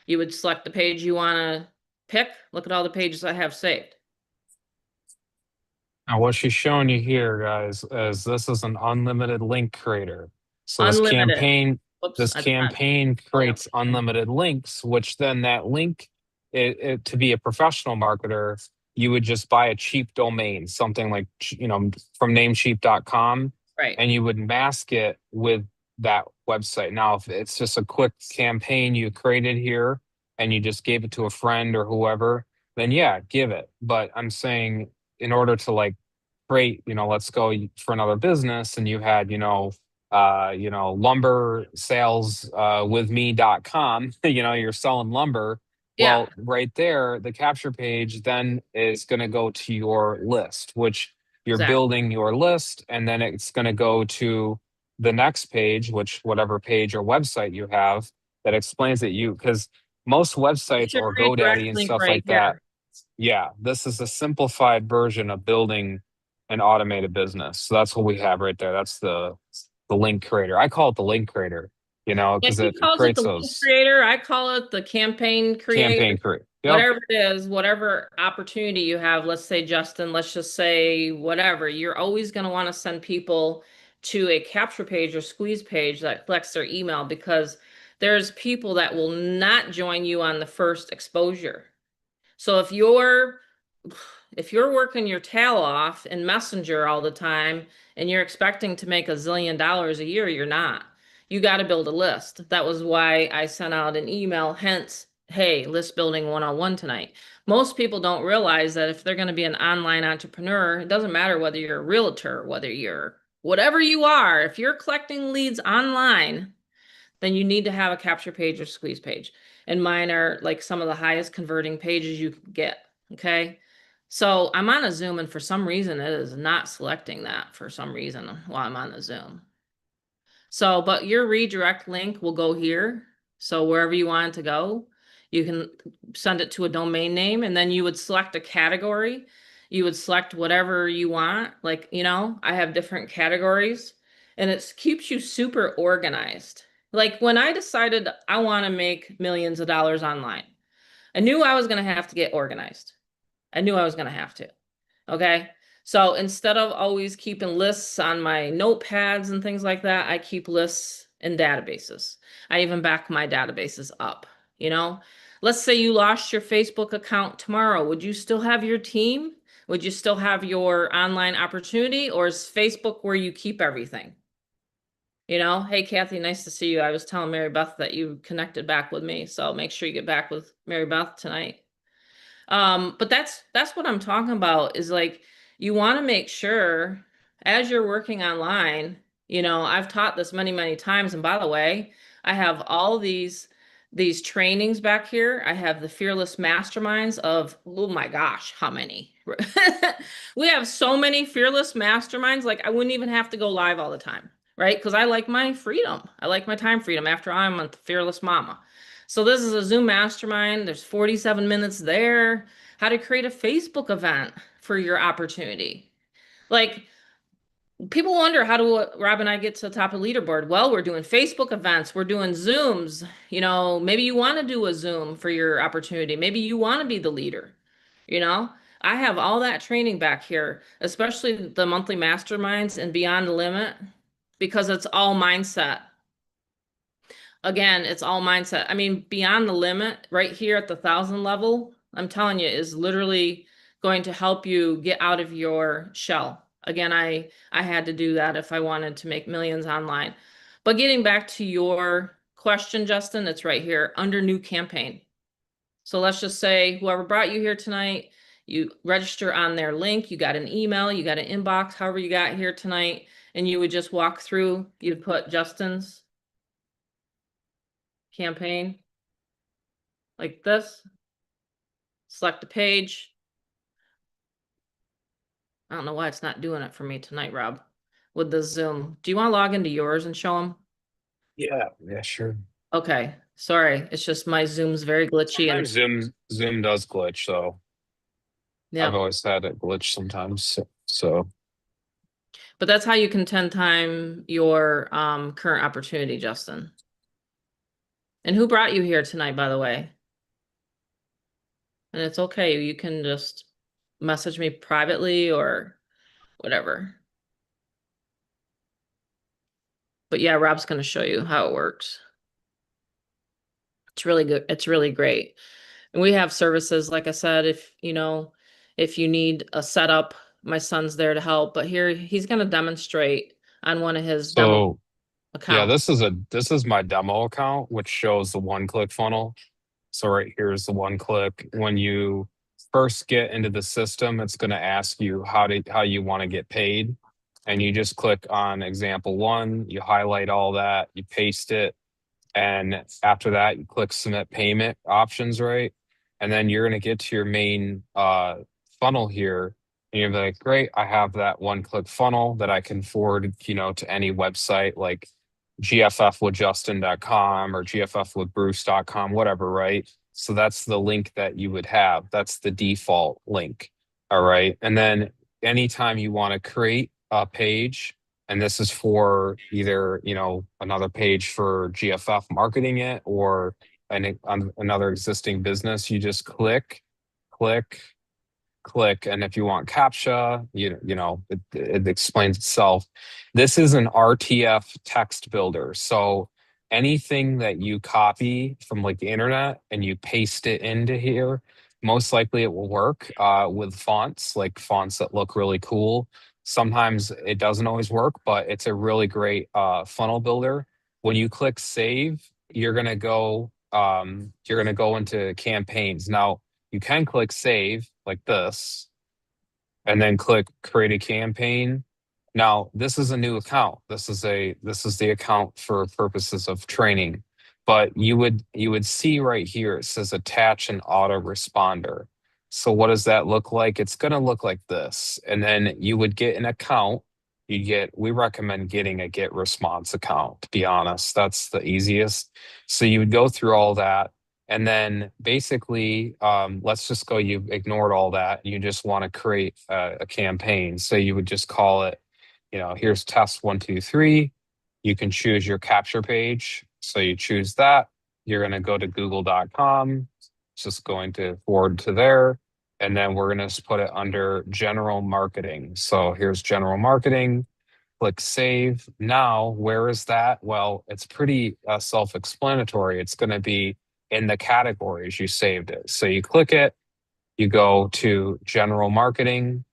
You would select the page you want to pick. Look at all the pages I have saved. Now, what she's showing you here, guys, is this is an unlimited link creator. So this Unlimited. campaign, Whoops, this campaign creates unlimited links, which then that link, to be a professional marketer, you would just buy a cheap domain, something like, you know, from namecheap.com, right? and you would mask it with that website. Now, if it's just a quick campaign you created here and you just gave it to a friend or whoever, then yeah, give it. But I'm saying in order to like create, you know, let's go for another business and you had, lumber sales with me.com, you know, you're selling lumber. Yeah. Well, right there, the capture page then is going to go to your list, which you're Exactly. building your list, and then it's going to go to the next page, which whatever page or website you have that explains it you, because most websites or GoDaddy and stuff like that. Yeah, this is a simplified version of building an automated business. So that's what we have right there. That's the link creator. I call it the link creator, you know, because it creates those creator. I call it the campaign creator. Yep. Whatever it is, whatever opportunity you have, let's say, Justin, let's just say whatever, you're always going to want to send people to a capture page or squeeze page that collects their email, because there's people that will not join you on the first exposure. So if you're working your tail off in Messenger all the time and you're expecting to make $1 zillion a year, you're not. You got to build a list. That was why I sent out an email, hence, hey, list building 101 tonight. Most people don't realize that if they're going to be an online entrepreneur, it doesn't matter whether you're a realtor, whether you're whatever you are, if you're collecting leads online, then you need to have a capture page or squeeze page. And mine are like some of the highest converting pages you can get. Okay. So I'm on a Zoom, and for some reason it is not selecting that for some reason while I'm on the Zoom. So, but your redirect link will go here. So wherever you want it to go, you can send it to a domain name, and then you would select a category. You would select whatever you want. Like, you know, I have different categories, and it keeps you super organized. Like when I decided I want to make millions of dollars online, I knew I was going to have to get organized. I knew I was going to have to. Okay. So instead of always keeping lists on my notepads and things like that, I keep lists in databases. I even back my databases up, you know? Let's say you lost your Facebook account tomorrow. Would you still have your team? Would you still have your online opportunity, or is Facebook where you keep everything? You know, hey, Kathy, nice to see you. I was telling Mary Beth that you connected back with me. So make sure you get back with Mary Beth tonight. But that's what I'm talking about, is like, you want to make sure as you're working online, you know, I've taught this many, many times. And by the way, I have all these trainings back here. I have the Fearless Masterminds of, oh my gosh, how many? We have so many Fearless Masterminds. Like I wouldn't even have to go live all the time, right? Because I like my freedom. I like my time freedom after I'm a fearless mama. So this is a Zoom mastermind. There's 47 minutes there. How to create a Facebook event for your opportunity. Like, people wonder, how do Rob and I get to the top of the leaderboard? Well, we're doing Facebook events, we're doing Zooms. Maybe you want to do a Zoom for your opportunity. Maybe you want to be the leader. You know, I have all that training back here, especially the monthly masterminds and Beyond the Limit, because it's all mindset. Again, it's all mindset. I mean, Beyond the Limit right here at the 1,000 level, I'm telling you, is literally going to help you get out of your shell. Again, I had to do that if I wanted to make millions online. But getting back to your question, Justin, it's right here under new campaign. So let's just say whoever brought you here tonight, you register on their link, you got an email, you got an inbox, however you got here tonight, and you would just walk through, you'd put Justin's campaign like this, select a page. I don't know why it's not doing it for me tonight, Rob, with the Zoom. Do you want to log into yours and show them? Yeah, sure. Okay, sorry. It's just my Zoom's very glitchy and Sometimes Zoom does glitch, so I've yeah, always had it glitch sometimes. So but that's how you can 10 time your current opportunity, Justin. And who brought you here tonight, by the way? And it's okay. You can just message me privately or whatever. But yeah, Rob's going to show you how it works. It's really good. It's really great. And we have services, like I said, if you need a setup, my son's there to help. But here he's going to demonstrate on one of his demo so yeah, accounts. this is my demo account, which shows the one-click funnel. So right here is the one click. When you first get into the system, it's going to ask you how you want to get paid. And you just click on example one, you highlight all that, you paste it. And after that, you click submit payment options, right? And then you're going to get to your main funnel here. And you're like, great, I have that one click funnel that I can forward, to any website like gffwithjustin.com or gffwithbruce.com, whatever, right? So that's the link that you would have. That's the default link. All right. And then anytime you want to create a page, and this is for either, another page for GFF marketing it or another existing business, you just click, click, click. And if you want CAPTCHA, it explains itself. This is an RTF text builder. So anything that you copy from like the internet and you paste it into here, most likely it will work with fonts, like fonts that look really cool. Sometimes it doesn't always work, but it's a really great funnel builder. When you click save, you're gonna go into campaigns. Now you can click save like this, and then click create a campaign. Now, this is a new account. This is the account for purposes of training. But you would see right here, it says attach an autoresponder. So what does that look like? It's going to look like this. And then you would get an account. We recommend getting a get response account, to be honest. That's the easiest. So you would go through all that. And then basically, let's just go, you've ignored all that. You just want to create a campaign. So you would just call it, here's test 1, 2, 3. You can choose your capture page. So you choose that. You're going to go to google.com. It's just going to forward to there. And then we're going to put it under general marketing. So here's general marketing. Click save. Now, where is that? Well, it's pretty self-explanatory. It's going to be in the categories you saved it. So you click it, you go to general marketing,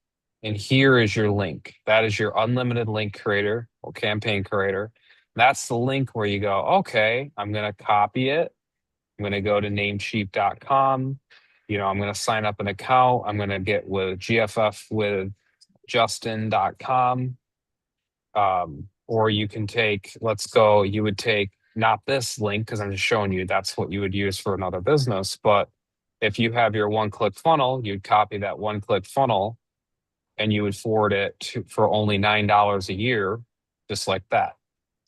and here is your link. That is your unlimited link creator or campaign creator. That's the link where you go, okay, I'm going to copy it. I'm going to go to namecheap.com. I'm going to sign up an account. I'm going to get with GFF with Justin.com. Or you can take, you would take not this link because I'm just showing you that's what you would use for another business. But if you have your one-click funnel, you'd copy that one-click funnel and you would forward it for only $9 a year, just like that.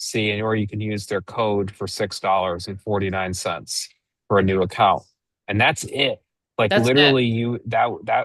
See, and or you can use their code for $6.49 for a new account. And that's it. Like That's it. literally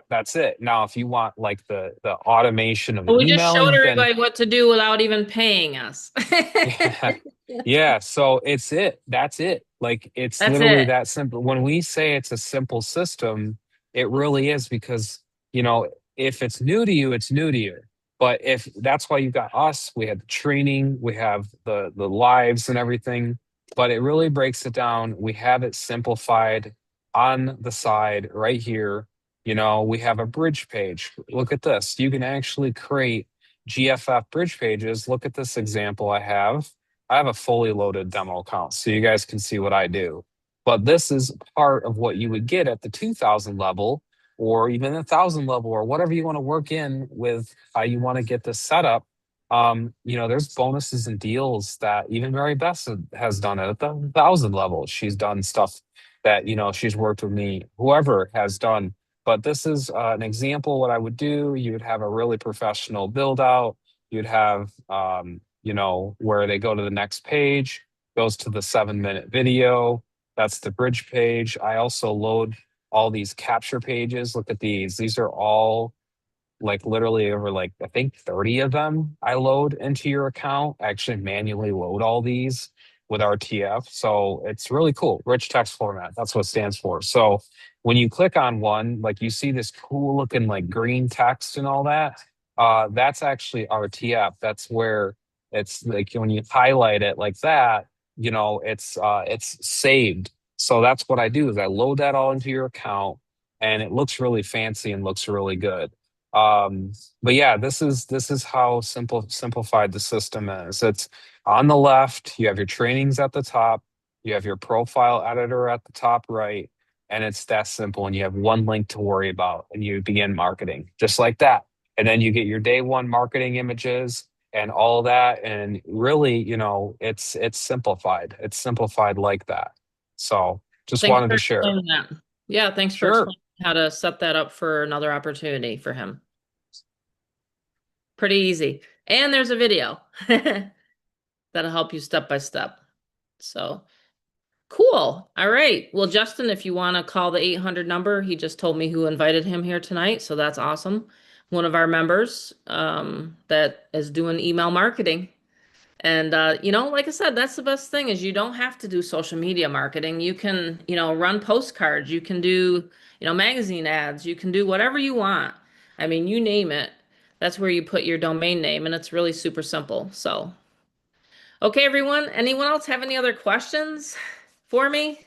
that's it. Now, if you want like the automation of Well, we just showed emailing, then everybody what to do without even paying us. yeah, yeah. So it's it. That's it. Like it's That's literally it. that simple. When we say it's a simple system, it really is because, you know, if it's new to you, it's new to you. But if that's why you got us, we have the training, we have the lives and everything, but it really breaks it down. We have it simplified on the side right here. You know, we have a bridge page. Look at this. You can actually create GFF bridge pages. Look at this example I have. I have a fully loaded demo account, so you guys can see what I do. But this is part of what you would get at the 2000 level or even 1000 level or whatever you want to work in with how you want to get this set up. You know, there's bonuses and deals that even Mary Beth has done it at the 1000 level. She's done stuff that, you know, she's worked with me, whoever has done. But this is an example what I would do. You would have a really professional build out. You'd have, you know, where they go to the next page, goes to the 7-minute video. That's the bridge page. I also load all these capture pages. Look at these. These are all like literally over like I think 30 of them I load into your account. I actually manually load all these with RTF. So it's really cool. Rich text format. That's what it stands for. So when you click on one, like you see this cool looking like green text and all that. That's actually RTF. That's where it's like when you highlight it like that, you know, it's saved. So that's what I do is I load that all into your account and it looks really fancy and looks really good. But yeah, this is how simplified the system is. It's on the left, you have your trainings at the top, you have your profile editor at the top right, and it's that simple. And you have one link to worry about, and you begin marketing just like that. And then you get your day one marketing images and all that. And really, you know, it's simplified. It's simplified like that. So just Thanks wanted for to share. explaining that. Yeah, thanks for Sure. explaining how to set that up for another opportunity for him. Pretty easy. And there's a video that'll help you step by step. So cool. All right. Well, Justin, if you want to call the 800 number, he just told me who invited him here tonight. So that's awesome. One of our members that is doing email marketing. And you know, like I said, that's the best thing is you don't have to do social media marketing. You can, you know, run postcards, you can do, you know, magazine ads, you can do whatever you want. I mean, you name it. That's where you put your domain name and it's really super simple. So, okay, everyone, anyone else have any other questions for me?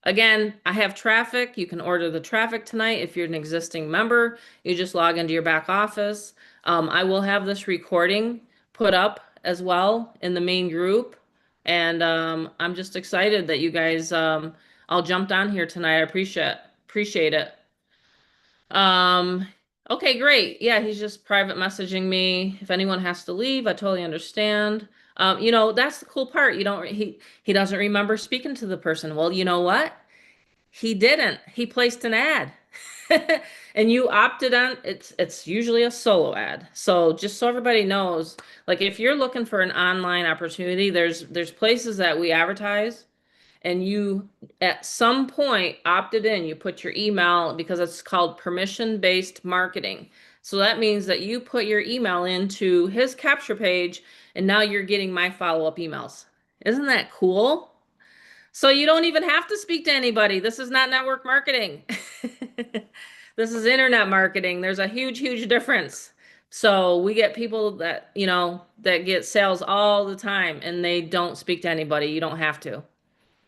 Again, I have traffic. You can order the traffic tonight. If you're an existing member, you just log into your back office. I will have this recording put up as well in the main group. And I'm just excited that you guys all jumped on here tonight. I appreciate it. Okay, great. Yeah, he's just private messaging me. If anyone has to leave, I totally understand. You know, that's the cool part. You don't he doesn't remember speaking to the person. Well, you know what? He didn't. He placed an ad. And you opted on it's usually a solo ad. So just so everybody knows, like if you're looking for an online opportunity, there's places that we advertise and you at some point opted in, you put your email because it's called permission-based marketing. So that means that you put your email into his capture page and now you're getting my follow-up emails. Isn't that cool? So you don't even have to speak to anybody. This is not network marketing. This is internet marketing. There's a huge, huge difference. So we get people that, you know, that get sales all the time and they don't speak to anybody. You don't have to.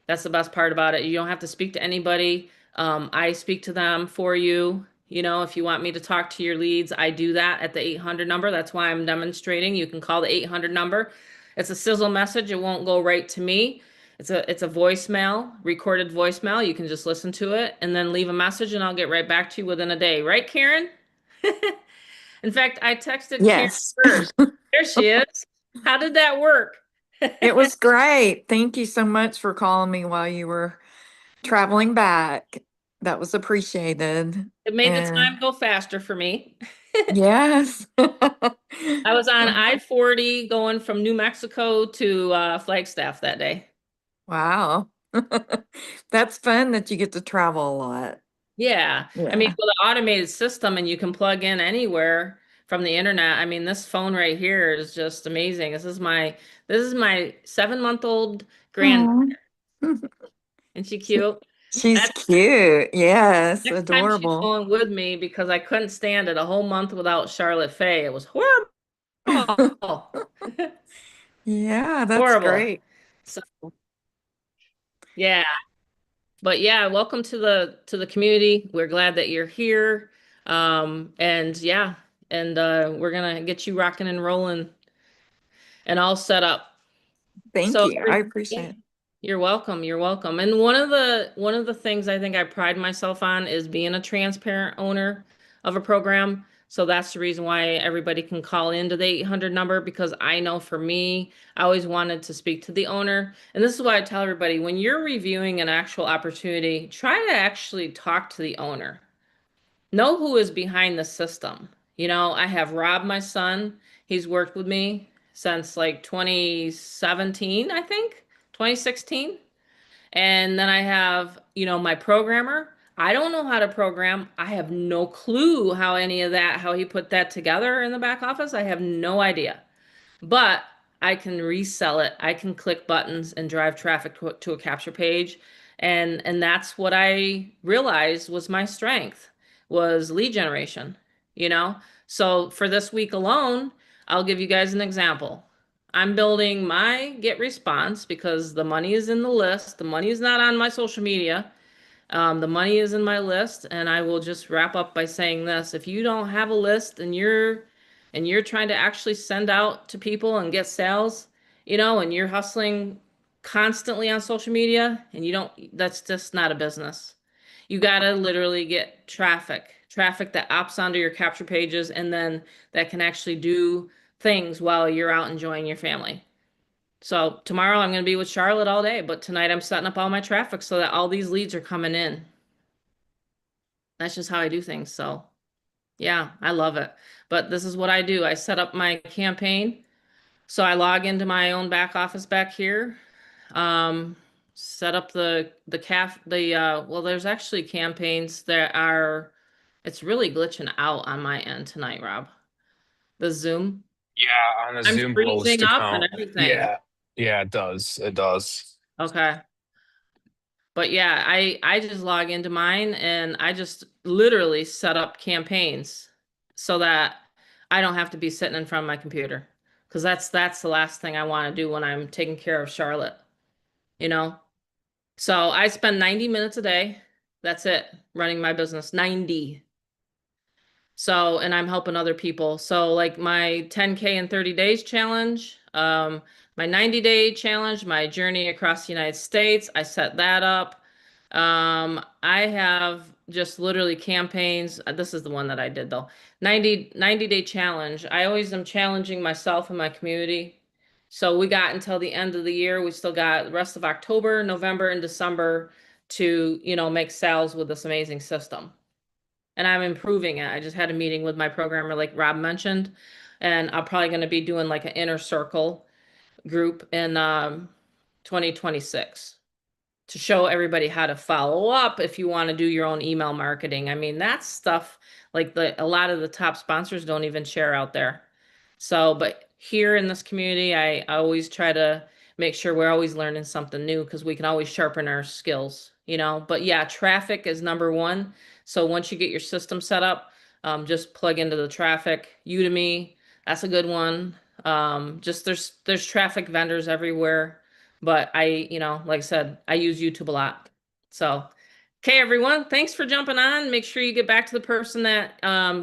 That's the best part about it. You don't have to speak to anybody. I speak to them for you. You know, if you want me to talk to your leads, I do that at the 800 number. That's why I'm demonstrating. You can call the 800 number. It's a sizzle message. It won't go right to me. It's a voicemail, recorded voicemail. You can just listen to it and then leave a message and I'll get right back to you within a day. Right, Karen? In fact, I texted Karen Yes, first. There she is. How did that work? it was great. Thank you so much for calling me while you were traveling back. That was appreciated. It made the And time go faster for me. yes. I was on I-40 going from New Mexico to Flagstaff that day. Wow. That's fun that you get to travel a lot. Yeah. I mean, Yeah. with an automated system and you can plug in anywhere from the internet. I mean, this phone right here is just amazing. This is my 7-month-old grand. Aw. Isn't she She- cute? She's That's cute. Yes, next time she's adorable. going with me because I couldn't stand it a whole month without Charlotte Fay. It was horrible. Yeah, that's Horrible. great. So yeah. But yeah, welcome to the community. We're glad that you're here. And yeah, and we're gonna get you rocking and rolling and all set up. Thank So you. I yeah, appreciate it. you're welcome. You're welcome. And one of the things I think I pride myself on is being a transparent owner of a program. So that's the reason why everybody can call into the 800 number, because I know for me, I always wanted to speak to the owner. And this is why I tell everybody, when you're reviewing an actual opportunity, try to actually talk to the owner. Know who is behind the system. I have Rob, my son. He's worked with me since like 2017, I think, 2016. And then I have, my programmer. I don't know how to program. I have no clue how any of that, how he put that together in the back office. I have no idea. But I can resell it. I can click buttons and drive traffic to a capture page. And that's what I realized was my strength, was lead generation, you know? So for this week alone, I'll give you guys an example. I'm building my get response because the money is in the list. The money is not on my social media. The money is in my list, and I will just wrap up by saying this. If you don't have a list and you're trying to actually send out to people and get sales, and you're hustling constantly on social media and that's just not a business. You got to literally get traffic that opts onto your capture pages and then that can actually do things while you're out enjoying your family. So tomorrow I'm going to be with Charlotte all day, but tonight I'm setting up all my traffic so that all these leads are coming in. That's just how I do things. So yeah, I love it. But this is what I do. I set up my campaign. So I log into my own back office back here. Um, Set up well, there's actually campaigns that it's really glitching out on my end tonight, Rob. The Zoom. Yeah, on a I'm Zoom host freezing up and account. everything. Yeah. Yeah, it does. It does. Okay. But yeah, I just log into mine and I just literally set up campaigns so that I don't have to be sitting in front of my computer. Because that's the last thing I want to do when I'm taking care of Charlotte, you know? So I spend 90 minutes a day. That's it, running my business. 90. So, and I'm helping other people. So like my 10K in 30 days challenge, my 90-day challenge, my journey across the United States, I set that up. I have just literally campaigns. This is the one that I did though. 90-day challenge. I always am challenging myself and my community. So we got until the end of the year. We still got the rest of October, November, and December to, make sales with this amazing system. And I'm improving it. I just had a meeting with my programmer, like Rob mentioned, and I'm probably going to be doing like an inner circle group in 2026 to show everybody how to follow up if you want to do your own email marketing. I mean, that's stuff like a lot of the top sponsors don't even share out there. So, but here in this community, I always try to make sure we're always learning something new because we can always sharpen our skills, But yeah, traffic is number one. So once you get your system set up, just plug into the traffic. Udemy, that's a good one. Just there's traffic vendors everywhere, but like I said, I use YouTube a lot. So, okay, everyone, thanks for jumping on. Make sure you get back to the person that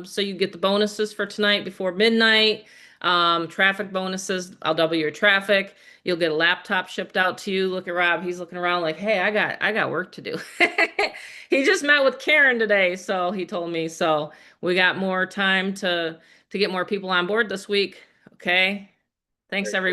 so you get the bonuses for tonight before midnight. Traffic bonuses, I'll double your traffic. You'll get a laptop shipped out to you. Look at Rob, he's looking around like, hey, I got work to do. He just met with Karen today, so he told me. So we got more time to get more people on board this week. Okay. Thanks, everyone.